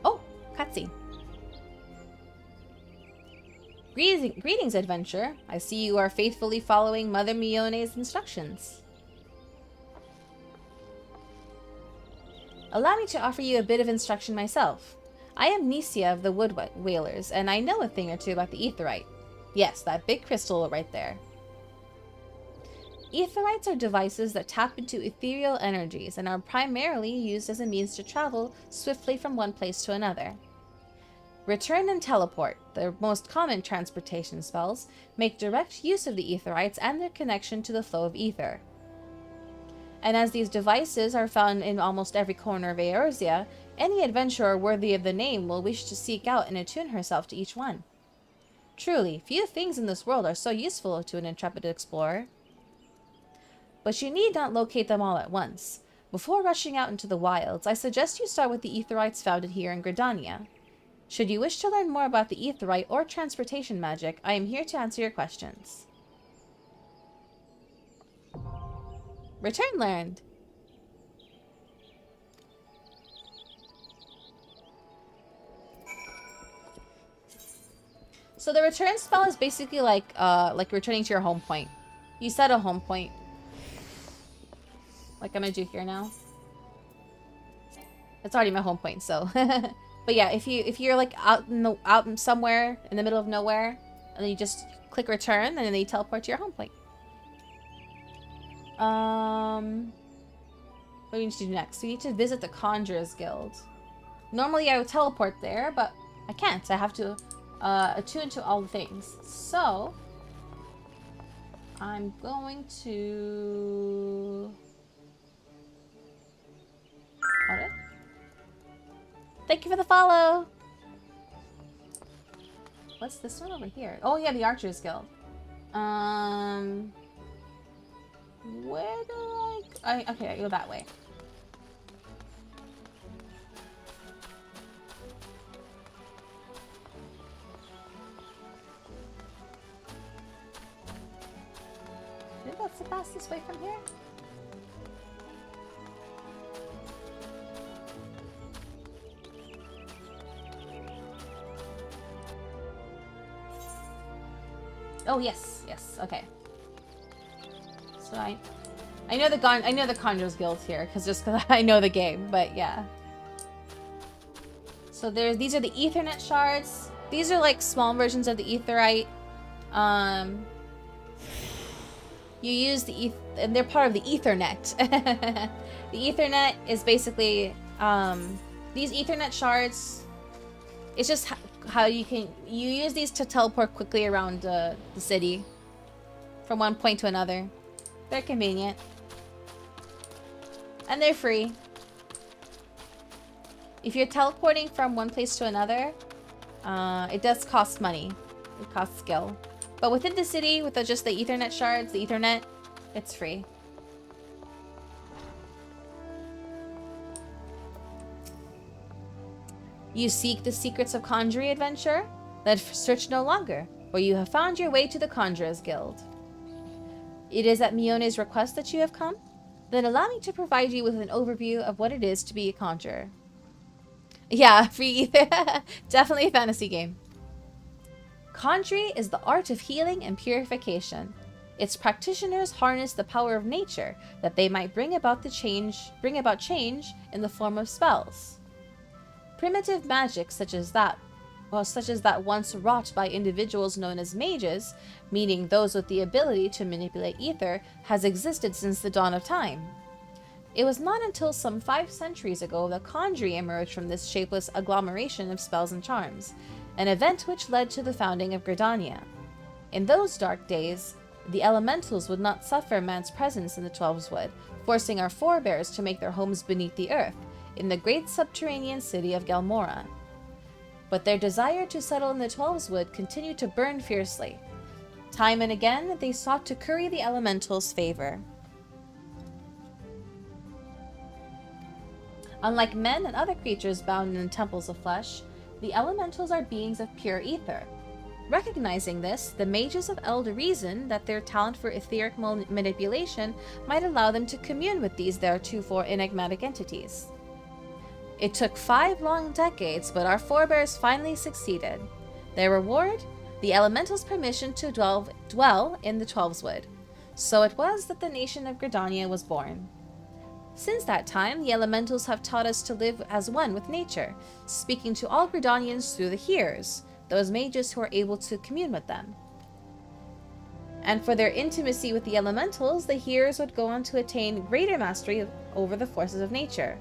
Oh, cutscene. Greetings, adventurer. I see you are faithfully following Mother Mione's instructions. Allow me to offer you a bit of instruction myself. I am Nisia of the Wood Whalers, and I know a thing or two about the Aetheryte. Yes, that big crystal right there. Aetherites are devices that tap into ethereal energies and are primarily used as a means to travel swiftly from one place to another. Return and teleport, the most common transportation spells, make direct use of the Aetherites and their connection to the flow of ether. And as these devices are found in almost every corner of Eorzea, any adventurer worthy of the name will wish to seek out and attune herself to each one. Truly, few things in this world are so useful to an intrepid explorer. But you need not locate them all at once. Before rushing out into the wilds, I suggest you start with the Aetherites found here in Gridania. Should you wish to learn more about the Aetherite or transportation magic, I am here to answer your questions. Return learned. So the return spell is basically like returning to your home point. You set a home point. Like I'm gonna do here now. It's already my home point, so. But yeah, if you're like out somewhere in the middle of nowhere, and then you just click return, and then you teleport to your home point. What do we need to do next? We need to visit the Conjurer's Guild. Normally I would teleport there, but I can't. I have to attune to all the things. So I'm going to Thank you for the follow. What's this one over here? Oh yeah, the Archers Guild. Where do okay, I go that way. I think that's the fastest way from here. Oh yes, yes, okay. So I know the Conjurers Guild here, because I know the game, but yeah. So these are the Ethernet shards. These are like small versions of the Aetherite. You use and they're part of the Ethernet. The Ethernet is basically these Ethernet shards. It's just how you use these to teleport quickly around the city from one point to another. They're convenient. And they're free. If you're teleporting from one place to another, it does cost money. It costs skill. But within the city, with just the Ethernet shards, the Ethernet, it's free. You seek the secrets of conjuring adventure? Then search no longer, for you have found your way to the Conjurers Guild. It is at Mione's request that you have come? Then allow me to provide you with an overview of what it is to be a conjurer. Yeah, free. Definitely a fantasy game. Conjuring is the art of healing and purification. Its practitioners harness the power of nature that they might bring about change in the form of spells. Primitive magic such as that once wrought by individuals known as mages, meaning those with the ability to manipulate ether, has existed since the dawn of time. It was not until some 5 centuries ago that conjuring emerged from this shapeless agglomeration of spells and charms, an event which led to the founding of Gridania. In those dark days, the elementals would not suffer man's presence in the Twelveswood, forcing our forebears to make their homes beneath the earth, in the great subterranean city of Galmora. But their desire to settle in the Twelveswood continued to burn fiercely. Time and again, they sought to curry the elementals' favor. Unlike men and other creatures bound in temples of flesh, the elementals are beings of pure ether. Recognizing this, the mages of Eld reasoned that their talent for etheric manipulation might allow them to commune with these theretofore enigmatic entities. It took 5 long decades, but our forebears finally succeeded. Their reward? The elementals' permission to dwell in the Twelveswood. So it was that the nation of Gridania was born. Since that time, the elementals have taught us to live as one with nature, speaking to all Gridanians through the hearers, those mages who are able to commune with them. And for their intimacy with the elementals, the hearers would go on to attain greater mastery over the forces of nature.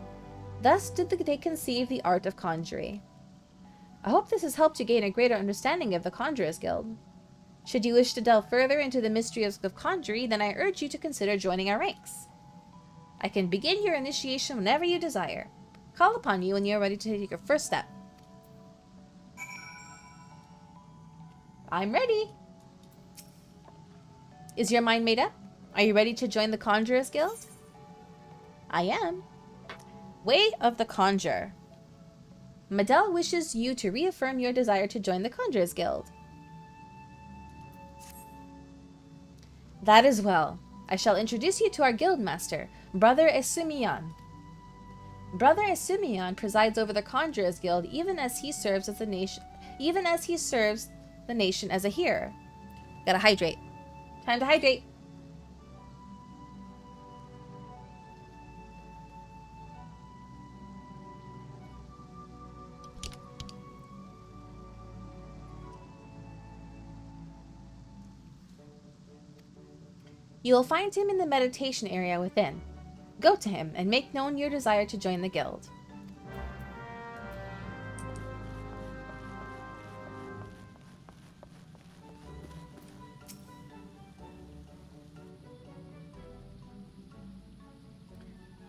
Thus did they conceive the art of conjuring. I hope this has helped you gain a greater understanding of the Conjurers Guild. Should you wish to delve further into the mysteries of conjuring, then I urge you to consider joining our ranks. I can begin your initiation whenever you desire. Call upon you when you are ready to take your first step. I'm ready! Is your mind made up? Are you ready to join the Conjurers Guild? I am. Way of the Conjure. Medel wishes you to reaffirm your desire to join the Conjurers Guild. That is well. I shall introduce you to our guild master, Brother Esumiyan. Brother Esumiyan presides over the Conjurers Guild even as he serves the nation as a hearer. Gotta hydrate. Time to hydrate. You will find him in the meditation area within. Go to him and make known your desire to join the guild.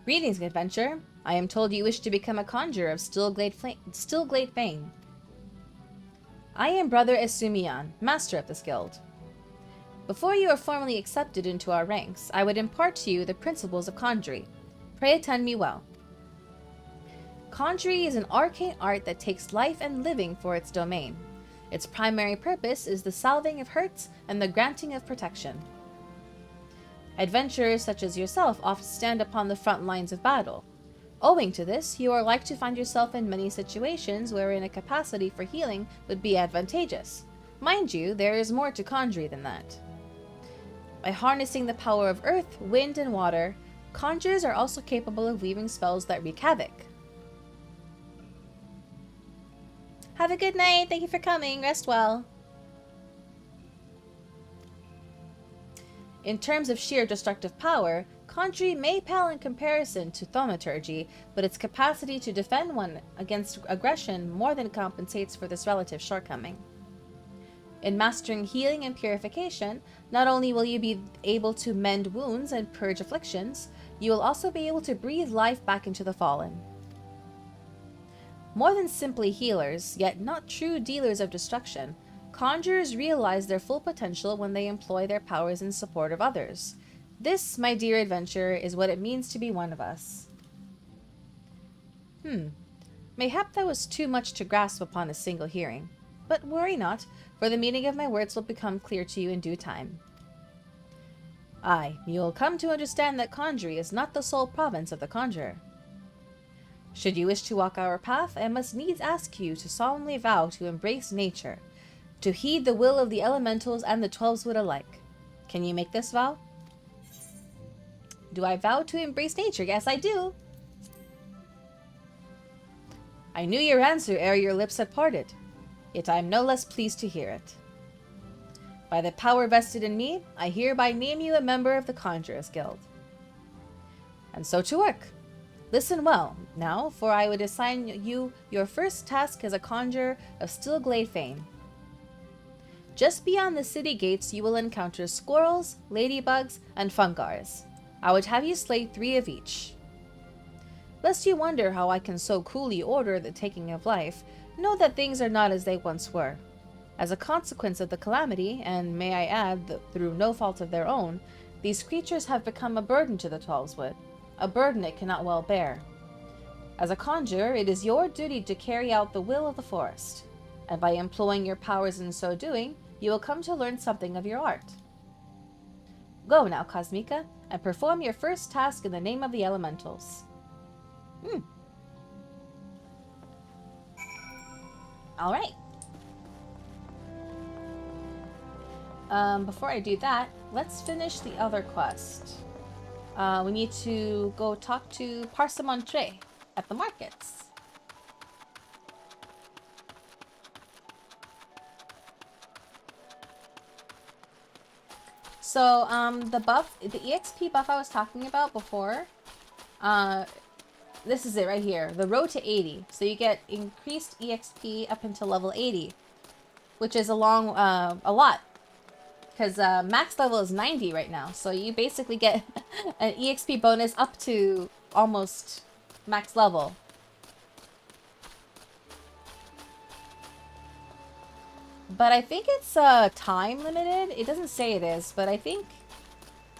Greetings, adventurer. I am told you wish to become a conjurer of Stillglade fame. I am Brother Esumian, master of this guild. Before you are formally accepted into our ranks, I would impart to you the principles of conjury. Pray attend me well. Conjury is an arcane art that takes life and living for its domain. Its primary purpose is the salving of hurts and the granting of protection. Adventurers such as yourself often stand upon the front lines of battle. Owing to this, you are like to find yourself in many situations wherein a capacity for healing would be advantageous. Mind you, there is more to conjury than that. By harnessing the power of earth, wind, and water, conjurers are also capable of weaving spells that wreak havoc. Have a good night. Thank you for coming. Rest well. In terms of sheer destructive power, conjury may pale in comparison to thaumaturgy, but its capacity to defend one against aggression more than compensates for this relative shortcoming. In mastering healing and purification, not only will you be able to mend wounds and purge afflictions, you will also be able to breathe life back into the fallen. More than simply healers, yet not true dealers of destruction, conjurers realize their full potential when they employ their powers in support of others. This, my dear adventurer, is what it means to be one of us. Mayhap that was too much to grasp upon a single hearing. But worry not, for the meaning of my words will become clear to you in due time. Aye, you will come to understand that conjury is not the sole province of the conjurer. Should you wish to walk our path, I must needs ask you to solemnly vow to embrace nature, to heed the will of the elementals and the 12-wood alike. Can you make this vow? Do I vow to embrace nature? Yes, I do. I knew your answer ere your lips had parted, yet I am no less pleased to hear it. By the power vested in me, I hereby name you a member of the Conjurers Guild. And so to work. Listen well, now, for I would assign you your first task as a conjurer of Stillglade fame. Just beyond the city gates you will encounter squirrels, ladybugs, and fungars. I would have you slay 3 of each. Lest you wonder how I can so coolly order the taking of life, know that things are not as they once were. As a consequence of the calamity, and may I add, through no fault of their own, these creatures have become a burden to the 12-wood, a burden it cannot well bear. As a conjurer, it is your duty to carry out the will of the forest, and by employing your powers in so doing, you will come to learn something of your art. Go now, Kosmika, and perform your first task in the name of the elementals. Alright. Before I do that, let's finish the other quest. We need to go talk to Parsemontre at the markets. So, the EXP buff I was talking about before, this is it right here, the road to 80. So you get increased EXP up until level 80, which is a lot. Because max level is 90 right now, so you basically get an EXP bonus up to almost max level. But I think it's time limited. It doesn't say it is, but I think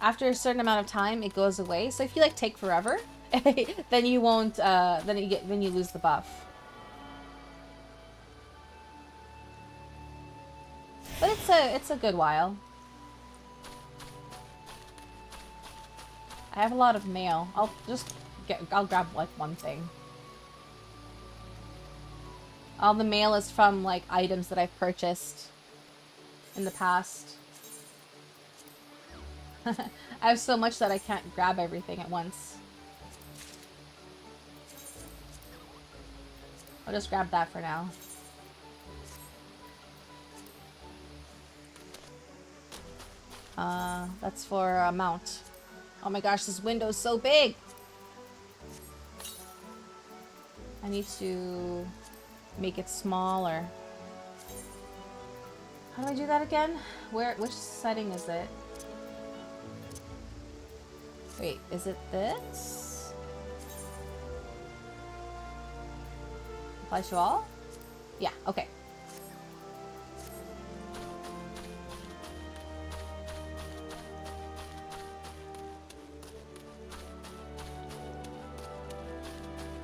after a certain amount of time it goes away. So if you like take forever, then you won't. Then you lose the buff. But it's a good while. I have a lot of mail. I'll grab like one thing. All the mail is from like items that I've purchased in the past. I have so much that I can't grab everything at once. I'll just grab that for now. That's for a mount. Oh my gosh, this window's so big! I need to make it smaller. How do I do that again? Which setting is it? Wait, is it this? Apply to all? Yeah, okay.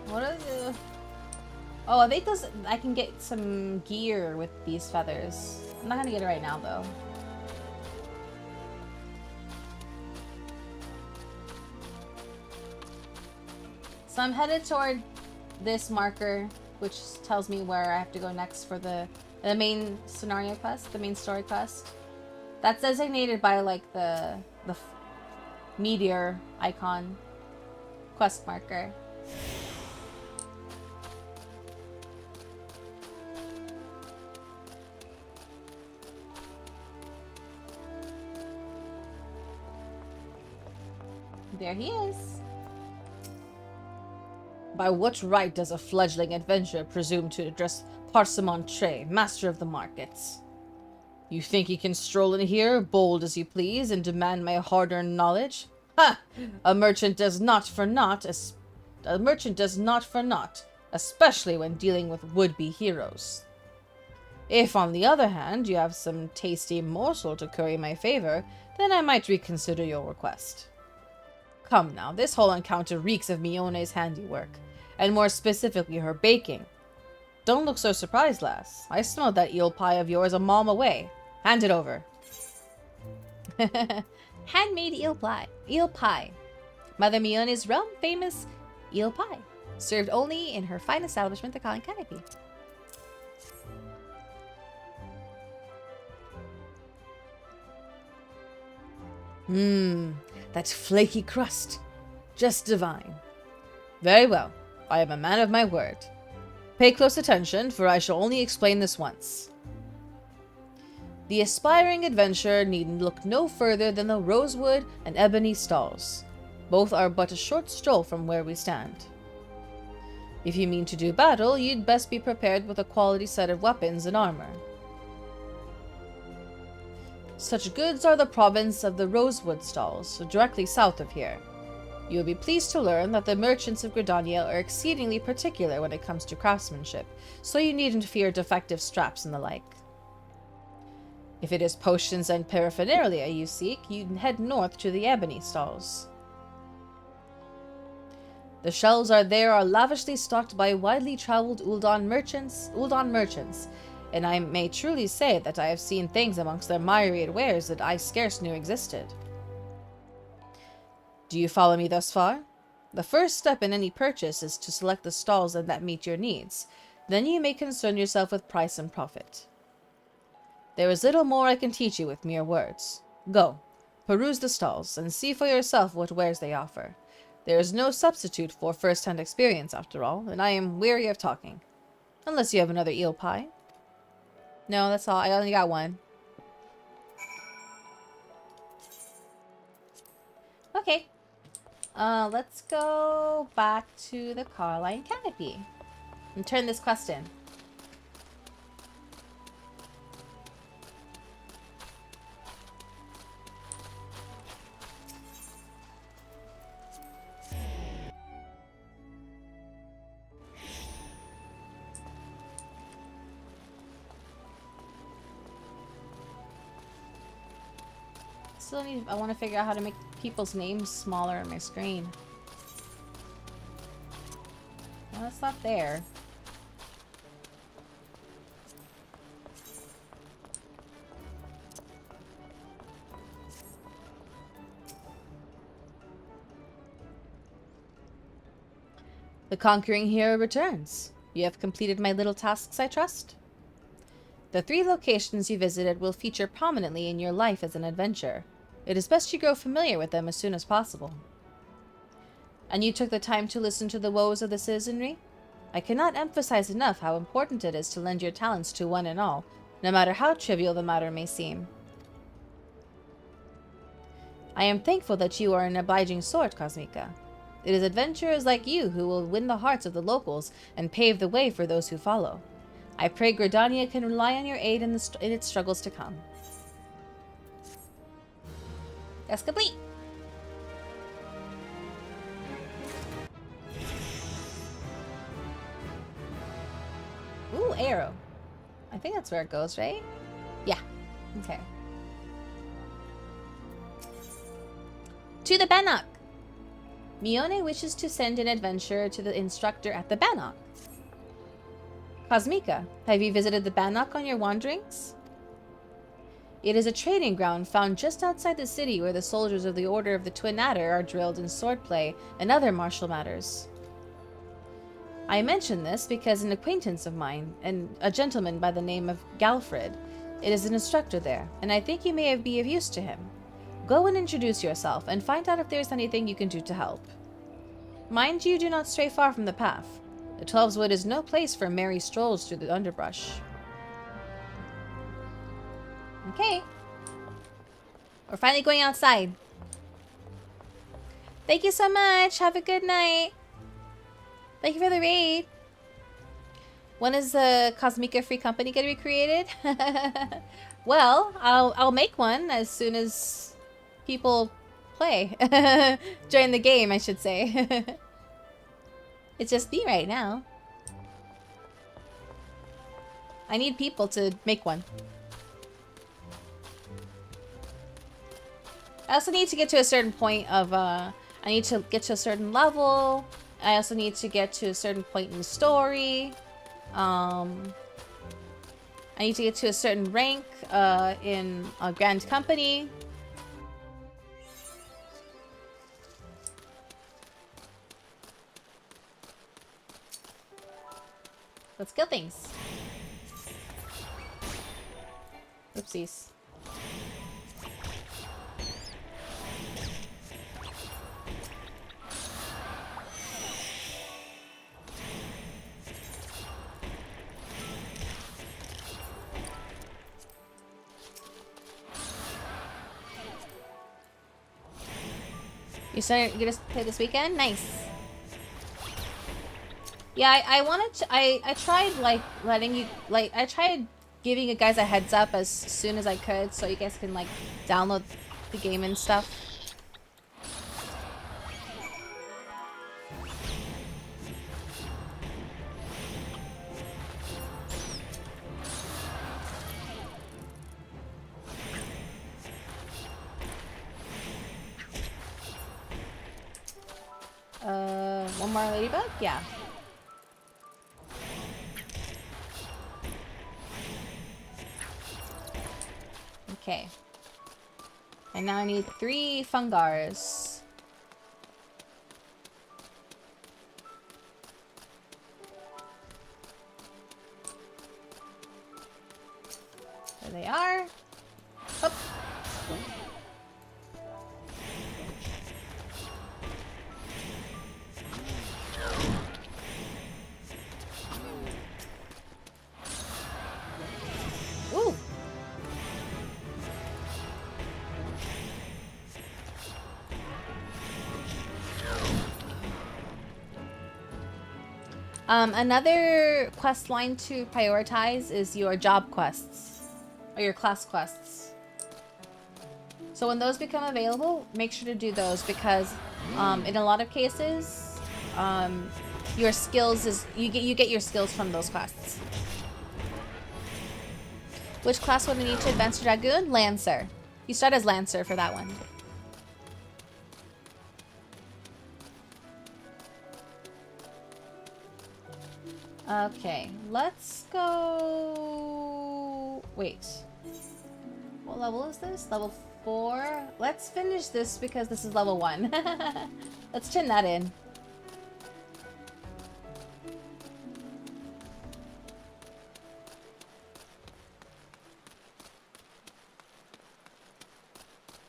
What are the... Oh, I think those... I can get some gear with these feathers. I'm not gonna get it right now, though. So I'm headed toward this marker, which tells me where I have to go next for the main scenario quest, the main story quest. That's designated by, like, the meteor icon quest marker. There he is. By what right does a fledgling adventurer presume to address Parsimon Trey, master of the markets? You think you can stroll in here, bold as you please, and demand my hard-earned knowledge? Ha! A merchant does not for naught, especially when dealing with would-be heroes. If, on the other hand, you have some tasty morsel to curry my favor, then I might reconsider your request. Come now, this whole encounter reeks of Mione's handiwork, and more specifically her baking. Don't look so surprised, lass. I smelled that eel pie of yours a mom away. Hand it over. Handmade eel pie. Mother Mione's realm-famous eel pie, served only in her fine establishment, the Calling Canopy. That flaky crust. Just divine. Very well. I am a man of my word. Pay close attention, for I shall only explain this once. The aspiring adventurer need look no further than the rosewood and ebony stalls. Both are but a short stroll from where we stand. If you mean to do battle, you'd best be prepared with a quality set of weapons and armor. Such goods are the province of the Rosewood Stalls, directly south of here. You will be pleased to learn that the merchants of Gridania are exceedingly particular when it comes to craftsmanship, so you needn't fear defective straps and the like. If it is potions and paraphernalia you seek, you head north to the Ebony Stalls. The shelves are lavishly stocked by widely traveled Uldan merchants, and I may truly say that I have seen things amongst their myriad wares that I scarce knew existed. Do you follow me thus far? The first step in any purchase is to select the stalls that meet your needs. Then you may concern yourself with price and profit. There is little more I can teach you with mere words. Go, peruse the stalls, and see for yourself what wares they offer. There is no substitute for first-hand experience, after all, and I am weary of talking. Unless you have another eel pie. No, that's all. I only got one. Okay. Let's go back to the Carline Canopy and turn this quest in. I want to figure out how to make people's names smaller on my screen. Well, that's not there. The conquering hero returns. You have completed my little tasks, I trust? The 3 locations you visited will feature prominently in your life as an adventurer. It is best you grow familiar with them as soon as possible. And you took the time to listen to the woes of the citizenry? I cannot emphasize enough how important it is to lend your talents to one and all, no matter how trivial the matter may seem. I am thankful that you are an obliging sort, Kosmika. It is adventurers like you who will win the hearts of the locals and pave the way for those who follow. I pray Gridania can rely on your aid in its struggles to come. That's complete. arrow. I think that's where it goes, right? Yeah. Okay. To the Bannock. Mione wishes to send an adventurer to the instructor at the Bannock. Kosmika, have you visited the Bannock on your wanderings? It is a trading ground found just outside the city where the soldiers of the Order of the Twin Adder are drilled in swordplay and other martial matters. I mention this because an acquaintance of mine, and a gentleman by the name of Galfred, is an instructor there, and I think you may be of use to him. Go and introduce yourself, and find out if there's anything you can do to help. Mind you, do not stray far from the path. The Twelves Wood is no place for merry strolls through the underbrush. Okay. We're finally going outside. Thank you so much. Have a good night. Thank you for the raid. When is the Kosmika Free Company going to be created? Well, I'll make one as soon as people play. During the game, I should say. It's just me right now. I need people to make one. I also need to get to a certain point of, I need to get to a certain level. I also need to get to a certain point in the story. I need to get to a certain rank in a Grand Company. Let's kill things. Oopsies. You're gonna play this weekend? Nice. Yeah, I wanted to, I tried like letting you, like I tried giving you guys a heads up as soon as I could so you guys can like download the game and stuff. One more ladybug? Yeah. Okay. And now I need 3 fungars. There they are. Oop. Ooh. Another quest line to prioritize is your job quests, or your class quests. So when those become available, make sure to do those because in a lot of cases, your skills is you get your skills from those quests. Which class would I need to advance to Dragoon? Lancer. You start as Lancer for that one. Okay, let's go... Wait. What level is this? Level 4? Let's finish this because this is level 1. Let's turn that in.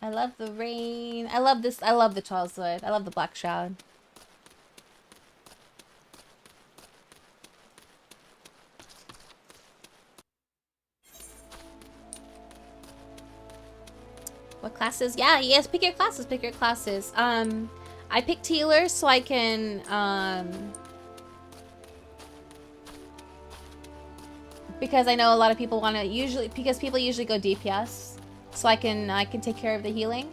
I love the rain. I love this. I love the Tweleswood. I love the Black Shroud. What classes? Yeah, yes, pick your classes, pick your classes. I picked healer so I can, because I know a lot of people want to because people usually go DPS, so I can take care of the healing.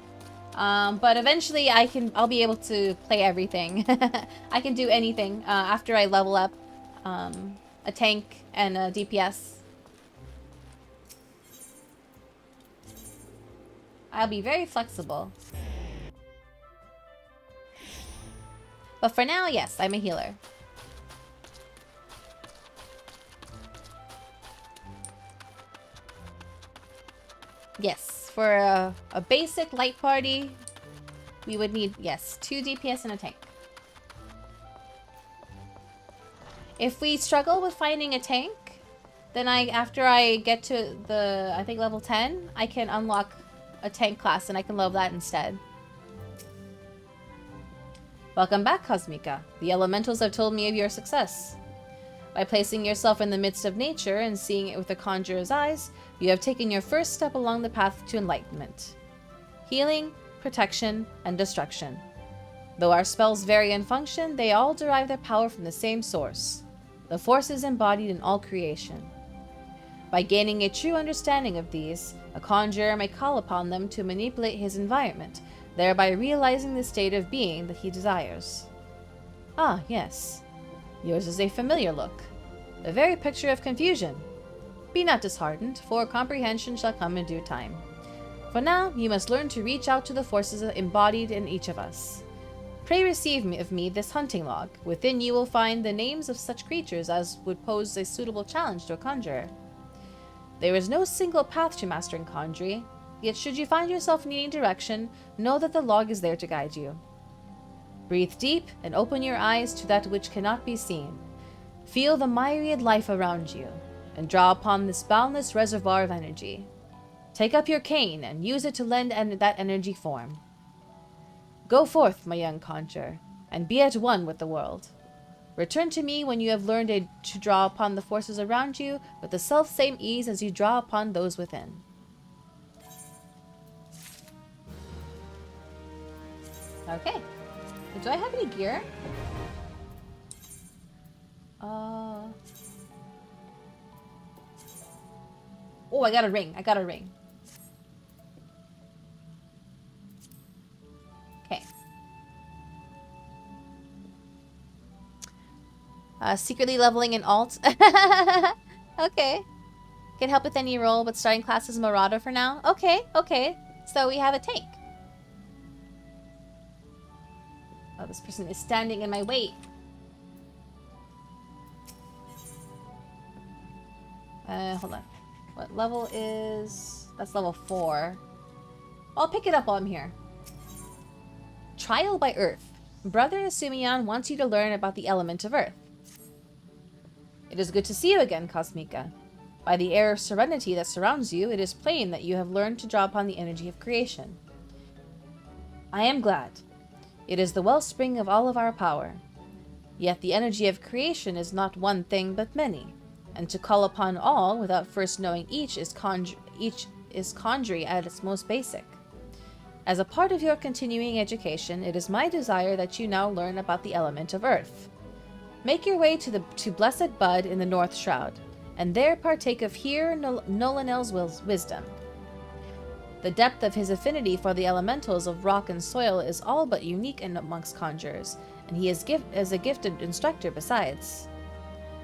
But eventually I'll be able to play everything. I can do anything, after I level up, a tank and a DPS. I'll be very flexible. But for now, yes, I'm a healer. Yes, for a basic light party, we would need, yes, 2 DPS and a tank. If we struggle with finding a tank, then after I get to the, I think level 10, I can unlock a tank class and I can level that instead. Welcome back, Kosmika. The elementals have told me of your success. By placing yourself in the midst of nature and seeing it with a conjurer's eyes, you have taken your first step along the path to enlightenment. Healing, protection, and destruction. Though our spells vary in function, they all derive their power from the same source, the forces embodied in all creation. By gaining a true understanding of these, a conjurer may call upon them to manipulate his environment, thereby realizing the state of being that he desires. Ah, yes. Yours is a familiar look. The very picture of confusion. Be not disheartened, for comprehension shall come in due time. For now, you must learn to reach out to the forces embodied in each of us. Pray receive of me this hunting log. Within you will find the names of such creatures as would pose a suitable challenge to a conjurer. There is no single path to mastering conjury, yet should you find yourself needing direction, know that the log is there to guide you. Breathe deep and open your eyes to that which cannot be seen. Feel the myriad life around you, and draw upon this boundless reservoir of energy. Take up your cane and use it to lend that energy form. Go forth, my young conjurer, and be at one with the world. Return to me when you have learned to draw upon the forces around you with the self-same ease as you draw upon those within. Okay. Do I have any gear? Oh, I got a ring. I got a ring. Okay. Secretly leveling in alt. Okay. Can help with any role, but starting class is Marauder for now. Okay, okay. So we have a tank. Oh, this person is standing in my way. Hold on. What level is... That's level 4. I'll pick it up while I'm here. Trial by Earth. Brother Asumiyan wants you to learn about the element of Earth. It is good to see you again, Kosmika. By the air of serenity that surrounds you, it is plain that you have learned to draw upon the energy of creation. I am glad. It is the wellspring of all of our power. Yet the energy of creation is not one thing but many, and to call upon all without first knowing each is conjury at its most basic. As a part of your continuing education, it is my desire that you now learn about the element of Earth. Make your way to Blessed Bud in the North Shroud, and there partake of Here Nolanel's wisdom. The depth of his affinity for the elementals of rock and soil is all but unique amongst conjurers, and he is a gifted instructor besides.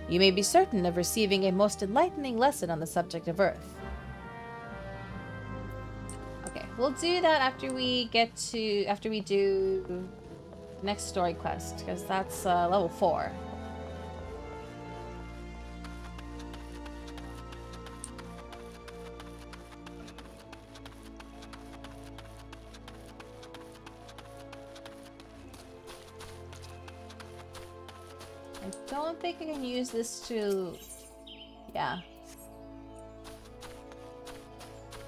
You may be certain of receiving a most enlightening lesson on the subject of Earth. Okay, we'll do that after we do the next story quest, because that's level 4. I don't think I can use this to... Yeah.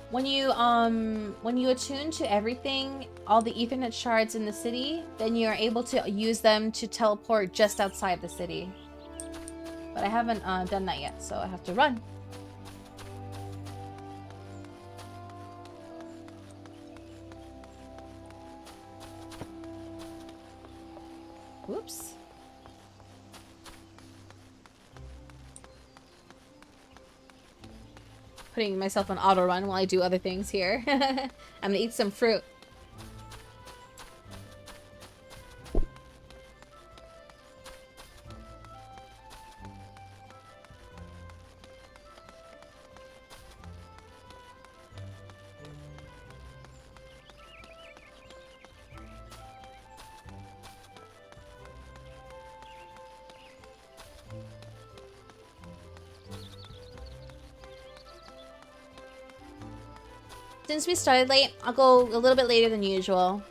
When you attune to everything, all the Ethernet shards in the city, then you are able to use them to teleport just outside the city. But I haven't done that yet, so I have to run. Whoops. Putting myself on auto run while I do other things here. I'm gonna eat some fruit. Since we started late, I'll go a little bit later than usual.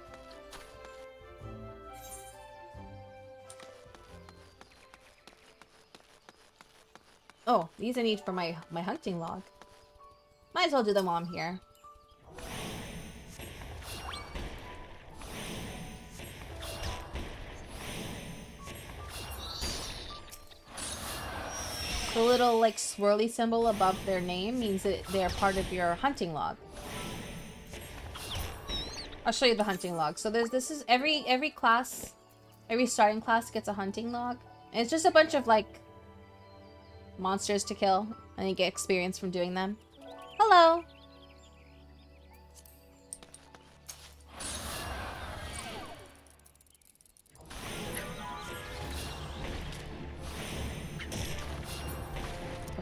Oh, these I need for my hunting log. Might as well do them while I'm here. The little like swirly symbol above their name means that they're part of your hunting log. I'll show you the hunting log. So this is every class, every starting class gets a hunting log. And it's just a bunch of like monsters to kill, and you get experience from doing them. Hello.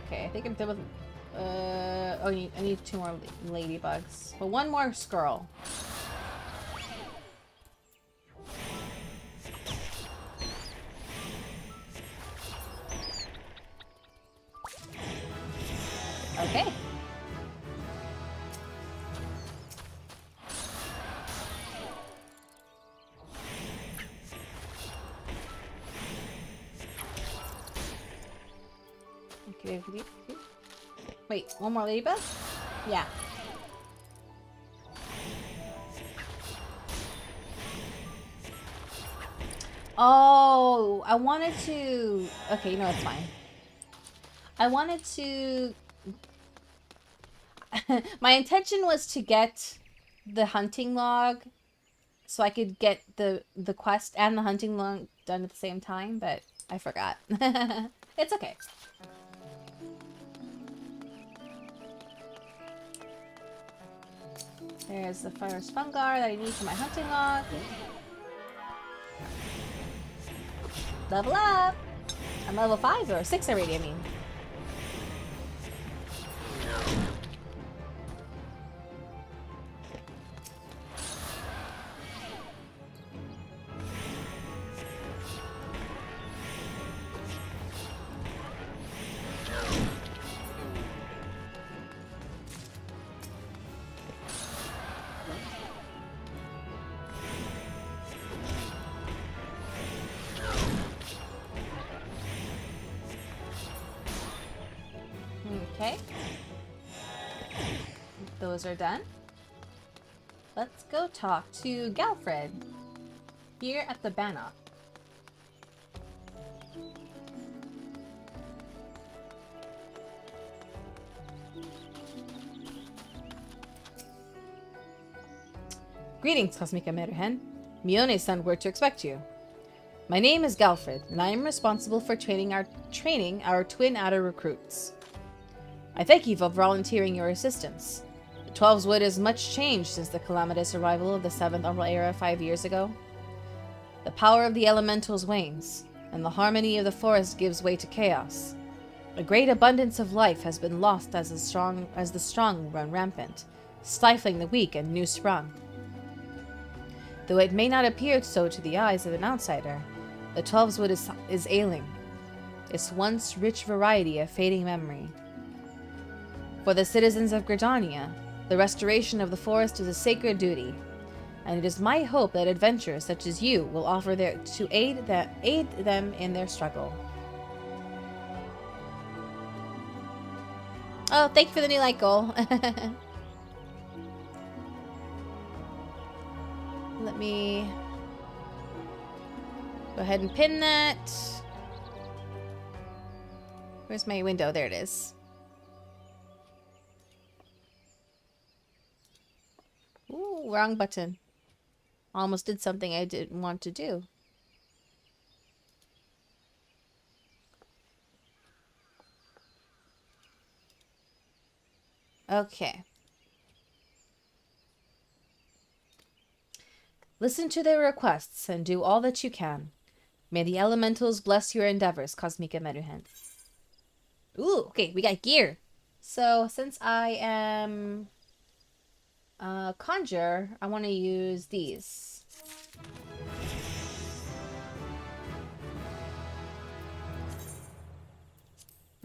Okay, I think I'm done with. Oh, I need 2 more ladybugs, but 1 more squirrel. Okay. Okay. Wait, 1 more ladybug? Yeah. Oh, I wanted to... Okay, no, it's fine. I wanted to... My intention was to get the hunting log so I could get the quest and the hunting log done at the same time, but I forgot. It's okay. There's the first fungar that I need for my hunting log. Level up! I'm level 5 or 6 already, I mean. Okay. Those are done. Let's go talk to Galfred here at the Bannock. Greetings, Kosmika Meruhen. Mione sent word to expect you. My name is Galfred, and I am responsible for training our twin adder recruits. I thank you for volunteering your assistance. The Twelve's Wood has much changed since the calamitous arrival of the 7th Umbral Era 5 years ago. The power of the elementals wanes, and the harmony of the forest gives way to chaos. A great abundance of life has been lost as the strong run rampant, stifling the weak and new sprung. Though it may not appear so to the eyes of an outsider, the Twelve's Wood is ailing, its once rich variety a fading memory. For the citizens of Gridania, the restoration of the forest is a sacred duty, and it is my hope that adventurers such as you will offer to aid them in their struggle. Oh, thank you for the new like goal. Let me go ahead and pin that. Where's my window? There it is. Ooh, wrong button. Almost did something I didn't want to do. Okay. Listen to their requests and do all that you can. May the elementals bless your endeavors, Kosmika Meruhen. Ooh, okay, we got gear. So, since I am conjure, I want to use these.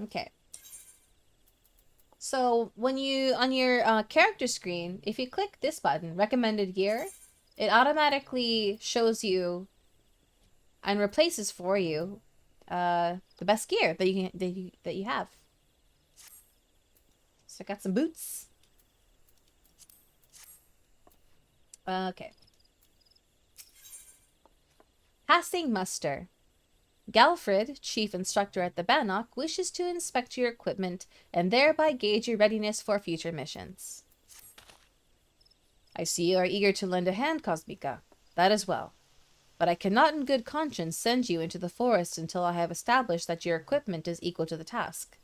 Okay. So when you, on your character screen, if you click this button, recommended gear, it automatically shows you and replaces for you the best gear that you have. So I got some boots. Okay. Passing muster. Galfred, chief instructor at the Bannock, wishes to inspect your equipment and thereby gauge your readiness for future missions. I see you are eager to lend a hand, Kosmika. That is well. But I cannot in good conscience send you into the forest until I have established that your equipment is equal to the task.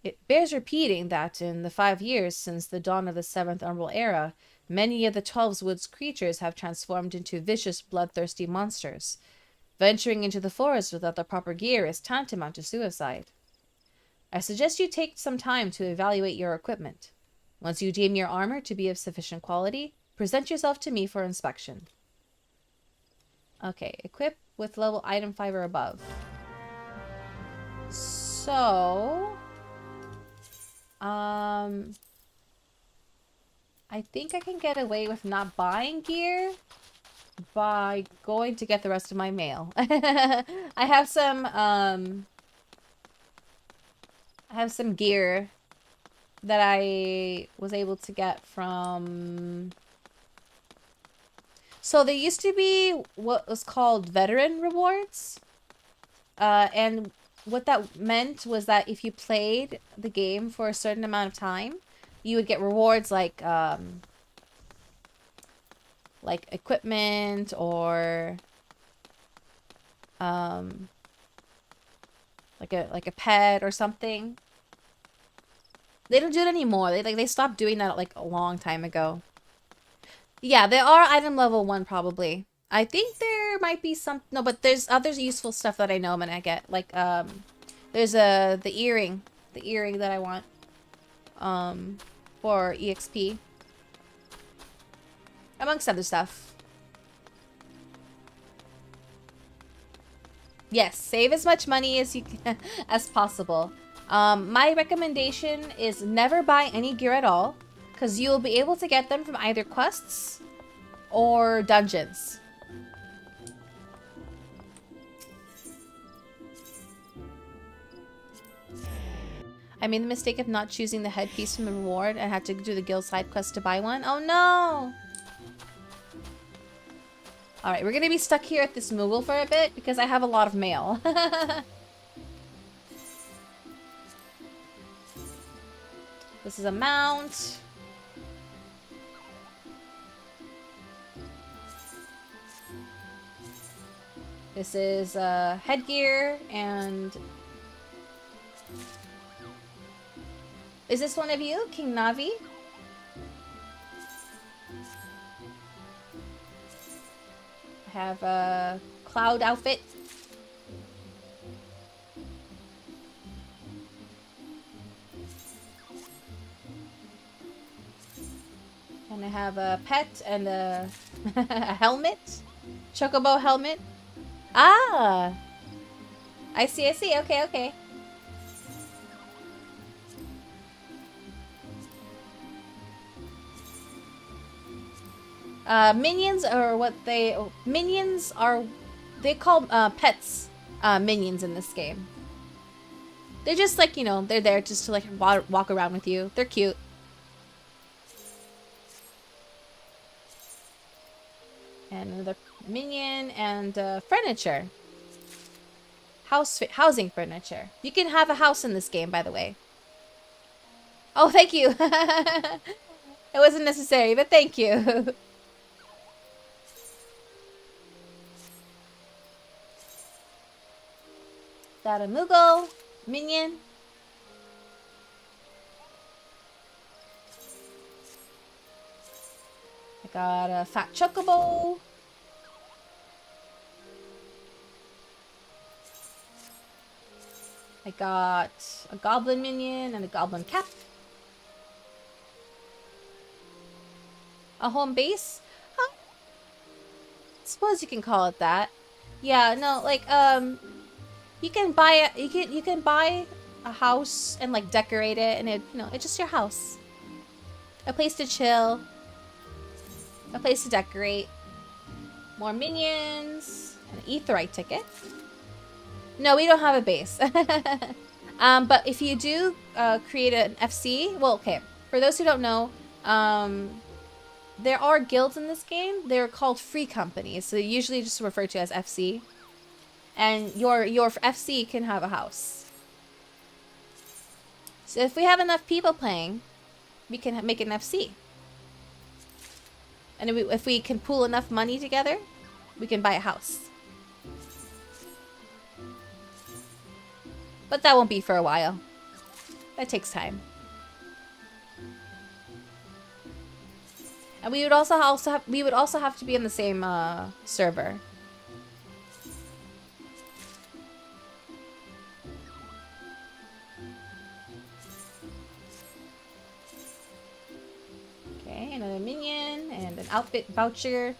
It bears repeating that in the 5 years since the dawn of the 7th Umbral Era, many of the 12's Woods creatures have transformed into vicious, bloodthirsty monsters. Venturing into the forest without the proper gear is tantamount to suicide. I suggest you take some time to evaluate your equipment. Once you deem your armor to be of sufficient quality, present yourself to me for inspection. Okay, equip with level item 5 or above. So... I think I can get away with not buying gear by going to get the rest of my mail. I have some gear that I was able to get from... So there used to be what was called veteran rewards. And what that meant was that if you played the game for a certain amount of time, you would get rewards like equipment or like a pet or something. They don't do it anymore. They stopped doing that like a long time ago. Yeah, there are item level 1 probably. I think there might be some... No, but there's other useful stuff that I know I'm gonna get. Like, there's the earring. The earring that I want. For EXP. Amongst other stuff. Yes, save as much money as you can, as possible. My recommendation is never buy any gear at all, because you will be able to get them from either quests or dungeons. I made the mistake of not choosing the headpiece from the reward and had to do the guild side quest to buy one. Oh no! Alright, we're gonna be stuck here at this Moogle for a bit because I have a lot of mail. This is a mount. This is headgear and... Is this one of you, King Navi? I have a cloud outfit. And I have a pet and a, a helmet. Chocobo helmet. Ah! I see, I see. Okay, okay. Minions are what they... Minions are... They call pets minions in this game. They're just like, you know, they're there just to like walk around with you. They're cute. And another minion and furniture. Housing furniture. You can have a house in this game, by the way. Oh, thank you. It wasn't necessary, but thank you. Got a Moogle minion. I got a fat chocobo. I got a goblin minion and a goblin cap. A home base? Huh? Suppose you can call it that. Yeah, no, like, you can buy a house and like decorate it, and it's just your house. A place to chill. A place to decorate. More minions. An aetheryte ticket. No, we don't have a base. But if you do create an FC, well, okay. For those who don't know, there are guilds in this game. They're called free companies, so usually just referred to as FC. And your FC can have a house. So if we have enough people playing, we can make an FC. And if we can pool enough money together, we can buy a house. But that won't be for a while. That takes time. And we would also have to be in the same server. Okay, another minion and an outfit voucher.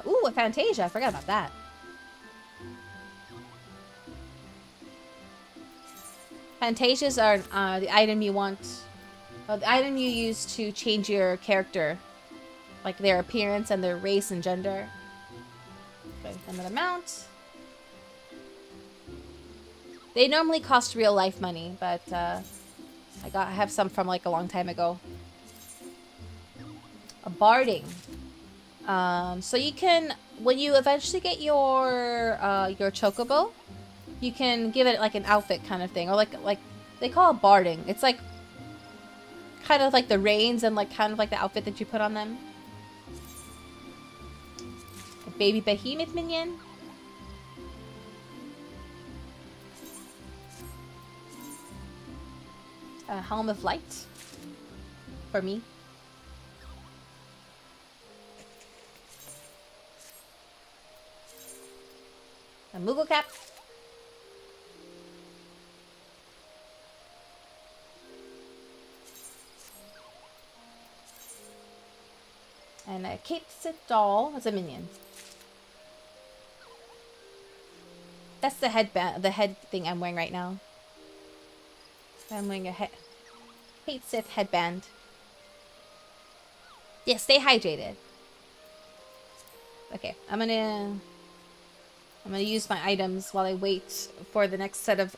Ooh, a Fantasia. I forgot about that. Fantasias are the item you want. The item you use to change your character. Like their appearance and their race and gender. Okay, another mount. They normally cost real life money, but I have some from like a long time ago. A barding. So you can, when you eventually get your chocobo, you can give it like an outfit kind of thing, or like they call it barding. It's like kind of like the reins and like kind of like the outfit that you put on them. A baby behemoth minion. A helm of light for me. A Moogle cap. And a Cape Sit doll as a minion. That's the headband, the head thing I'm wearing right now. I'm wearing a Hate Sith headband. Yeah, stay hydrated. Okay, I'm gonna use my items while I wait for the next set of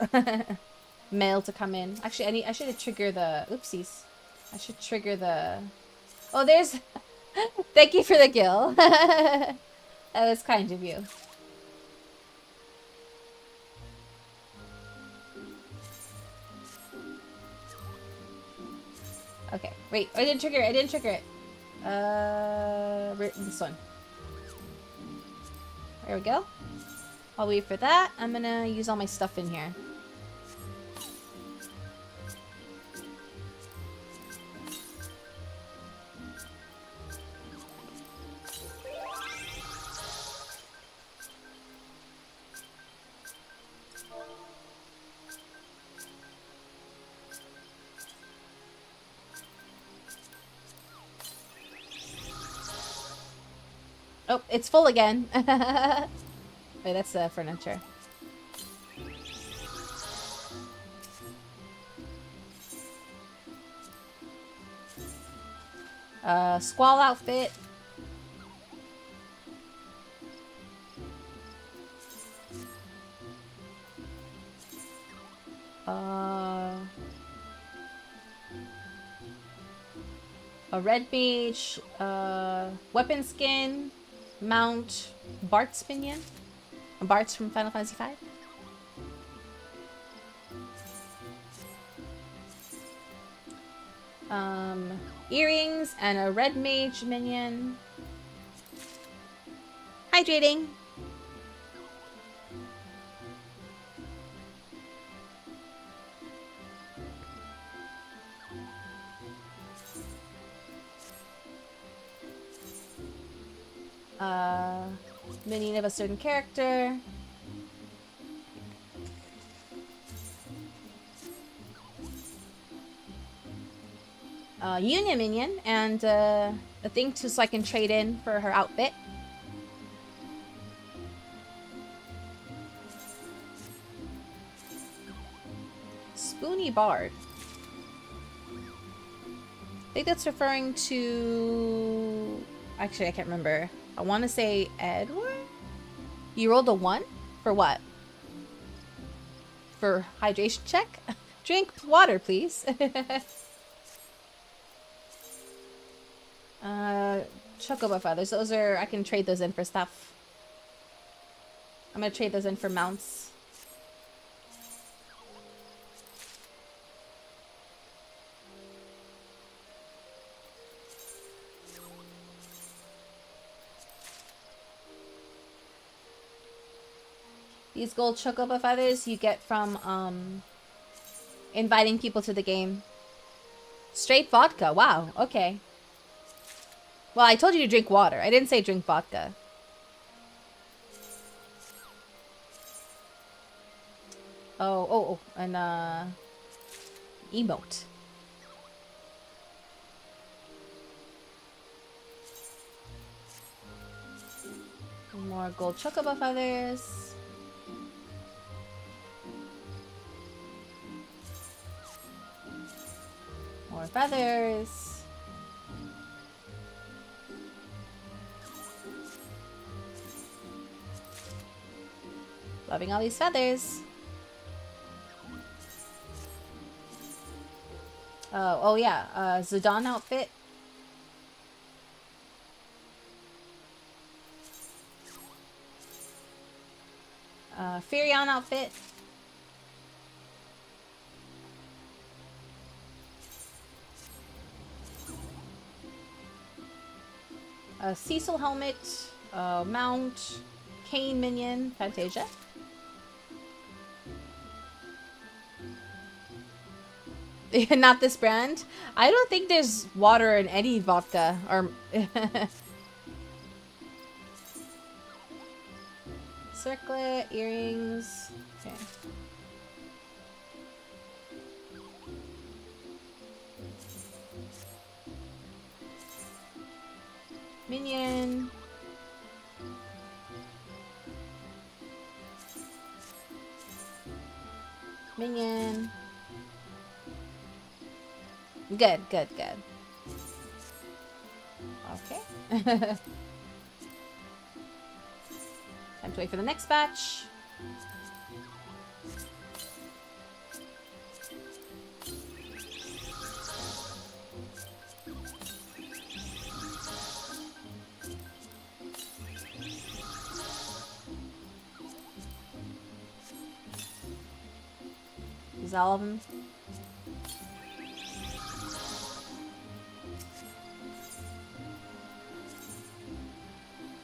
mail to come in. Actually, I should trigger the oopsies. I should trigger the. Oh, there's. Thank you for the gill. That was kind of you. Okay, wait. I didn't trigger it. This one. There we go. I'll wait for that. I'm gonna use all my stuff in here. Oh, it's full again. Wait, that's the furniture. Squall outfit. A red mage. Weapon skin. Mount. Bart's minion. Bart's from Final Fantasy V. Earrings and a red mage minion. Hydrating. Minion of a certain character. Union minion and a thing so I can trade in for her outfit. Lady Bard. I think that's referring to... Actually, I can't remember. I want to say Edward? You rolled a 1? For what? For hydration check? Drink water, please. Chocobo feathers. Those are... I can trade those in for stuff. I'm gonna trade those in for mounts. These gold chocobo feathers you get from inviting people to the game. Straight vodka. Wow. Okay. Well, I told you to drink water. I didn't say drink vodka. Oh, and emote. More gold chocobo feathers. More feathers. Loving all these feathers. Oh yeah, Zidane outfit. Firion outfit. Cecil helmet. Mount. Kane minion. Fantasia. Not this brand. I don't think there's water in any vodka or circlet, earrings. Okay. Minion. Minion. Good. Okay. Time to wait for the next batch. Is all of them?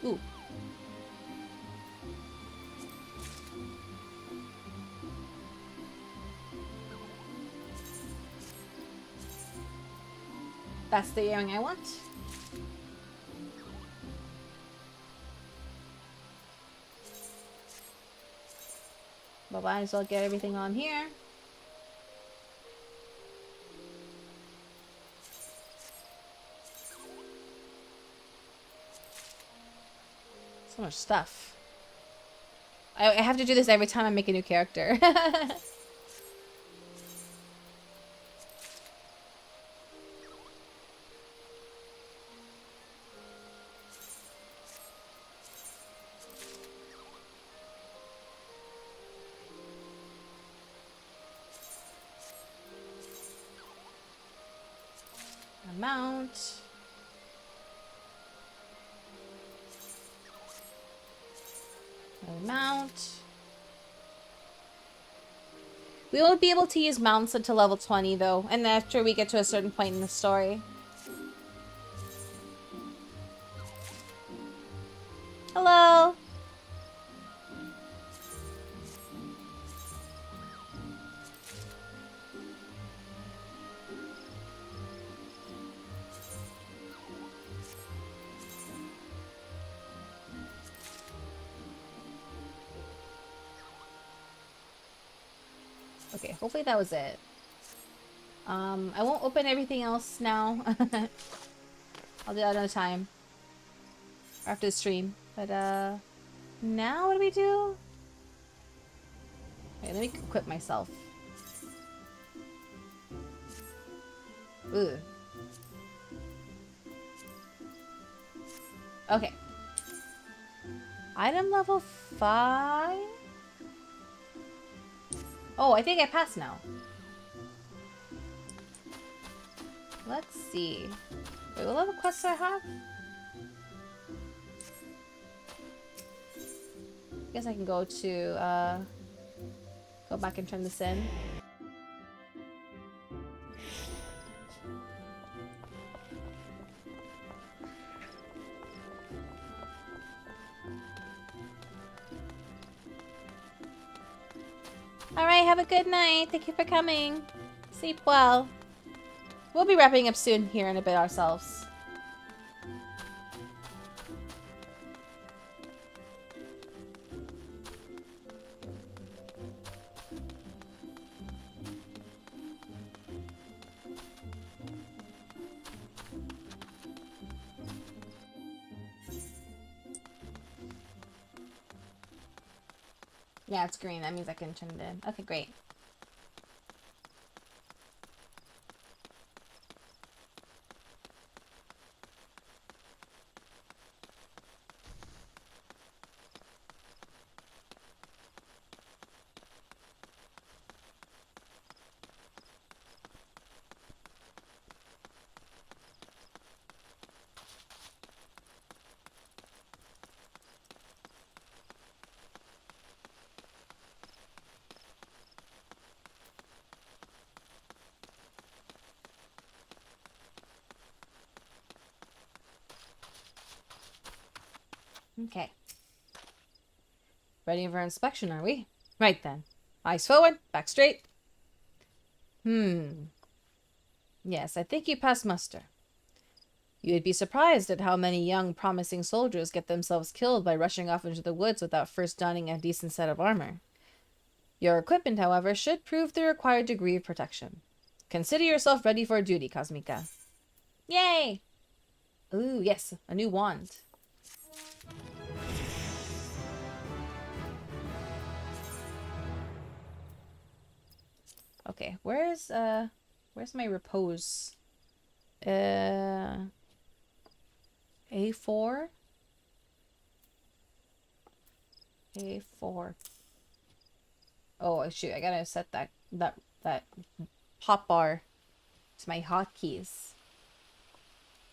Ooh. That's the earring I want. But might as well get everything on here. So much stuff. I have to do this every time I make a new character. Mount. Mount. We won't be able to use mounts until level 20 though, and after we get to a certain point in the story. Hello. Okay, hopefully that was it. I won't open everything else now. I'll do that another time. After the stream. But, now what do we do? Okay, let me equip myself. Ooh. Okay. Item level 5? Oh, I think I passed now. Let's see. Wait, what level quests do I have? I guess I can go to, go back and turn this in. Alright, have a good night. Thank you for coming. Sleep well. We'll be wrapping up soon here in a bit ourselves. Yeah, it's green. That means I can turn it in. Okay, great. Okay. Ready for inspection, are we? Right then. Eyes forward, back straight. Yes, I think you passed muster. You would be surprised at how many young, promising soldiers get themselves killed by rushing off into the woods without first donning a decent set of armor. Your equipment, however, should prove the required degree of protection. Consider yourself ready for duty, Kosmika. Yay! Ooh, yes, a new wand. Okay, where's my repose? A4? A4. Oh shoot, I gotta set that hotbar to my hotkeys.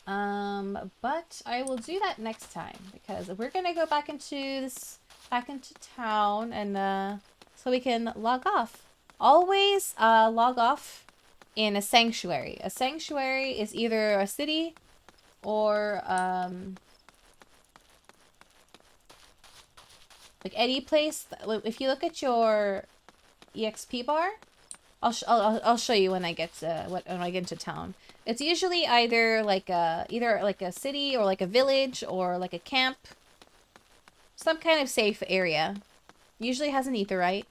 But I will do that next time because we're gonna go back into town and so we can log off. Always log off in a sanctuary. A sanctuary is either a city or like any place. If you look at your EXP bar, I'll show you when I get to when I get into town. It's usually either like a city or like a village or like a camp, some kind of safe area. Usually has an aetherite.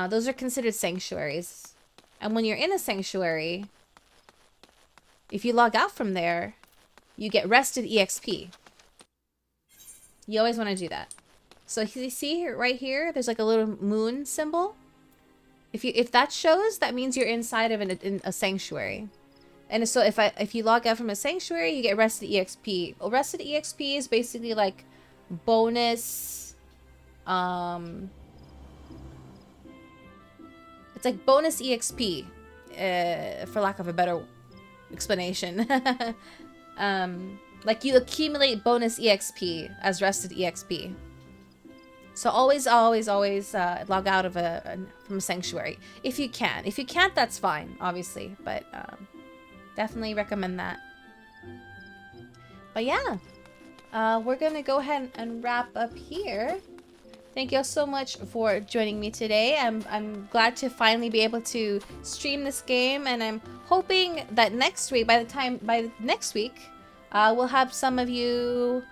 Those are considered sanctuaries. And when you're in a sanctuary, if you log out from there, you get rested EXP. You always want to do that. So you see right here, there's like a little moon symbol. If that shows, that means you're inside of in a sanctuary. And so if you log out from a sanctuary, you get rested EXP. Well, rested EXP is basically like bonus. It's like bonus EXP, for lack of a better explanation. Like you accumulate bonus EXP as rested EXP. So always log out of from a sanctuary if you can. If you can't, that's fine, obviously, but definitely recommend that. But yeah, we're gonna go ahead and wrap up here. Thank you all so much for joining me today. I'm glad to finally be able to stream this game, and I'm hoping that next week, by next week, we'll have some of you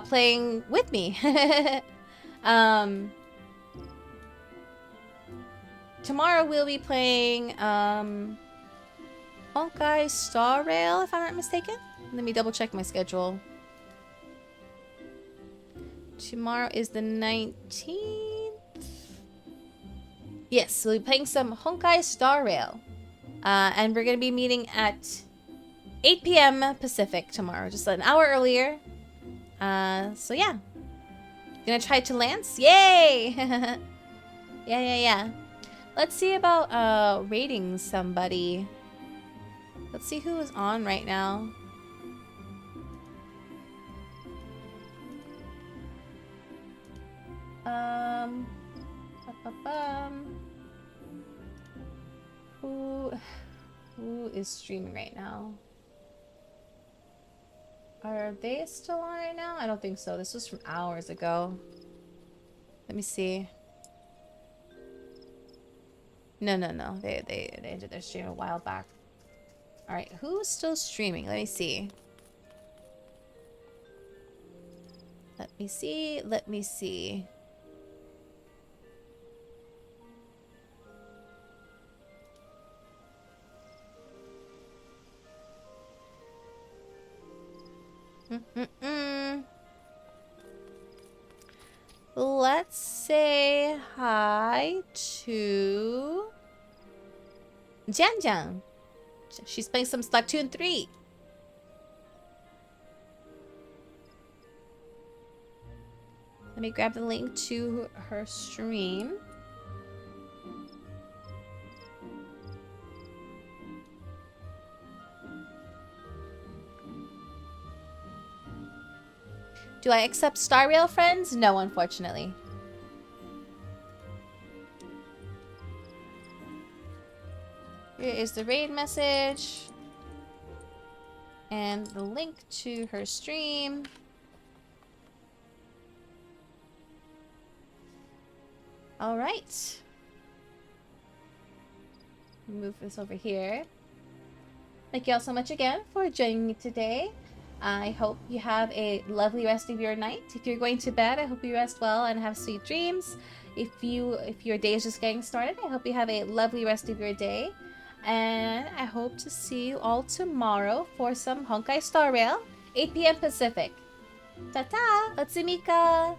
playing with me. Tomorrow we'll be playing Honkai Star Rail, if I'm not mistaken. Let me double check my schedule. Tomorrow is the 19th. Yes, we'll be playing some Honkai Star Rail. And we're going to be meeting at 8 p.m. Pacific tomorrow, just an hour earlier. So yeah. Gonna try to Lance? Yay! Yeah. Let's see about rating somebody. Let's see who is on right now. Who is streaming right now? Are they still on right now? I don't think so. This was from hours ago. Let me see. No. They ended their stream a while back. Alright, who's still streaming? Let me see. Let me see. Let's say hi to Jian. She's playing some Splatoon 3. Let me grab the link to her stream. Do I accept Star Rail friends? No, unfortunately. Here is the raid message. And the link to her stream. Alright. Move this over here. Thank you all so much again for joining me today. I hope you have a lovely rest of your night. If you're going to bed, I hope you rest well and have sweet dreams. If your day is just getting started, I hope you have a lovely rest of your day. And I hope to see you all tomorrow for some Honkai Star Rail, 8 p.m. Pacific. Ta-ta! Kosmika!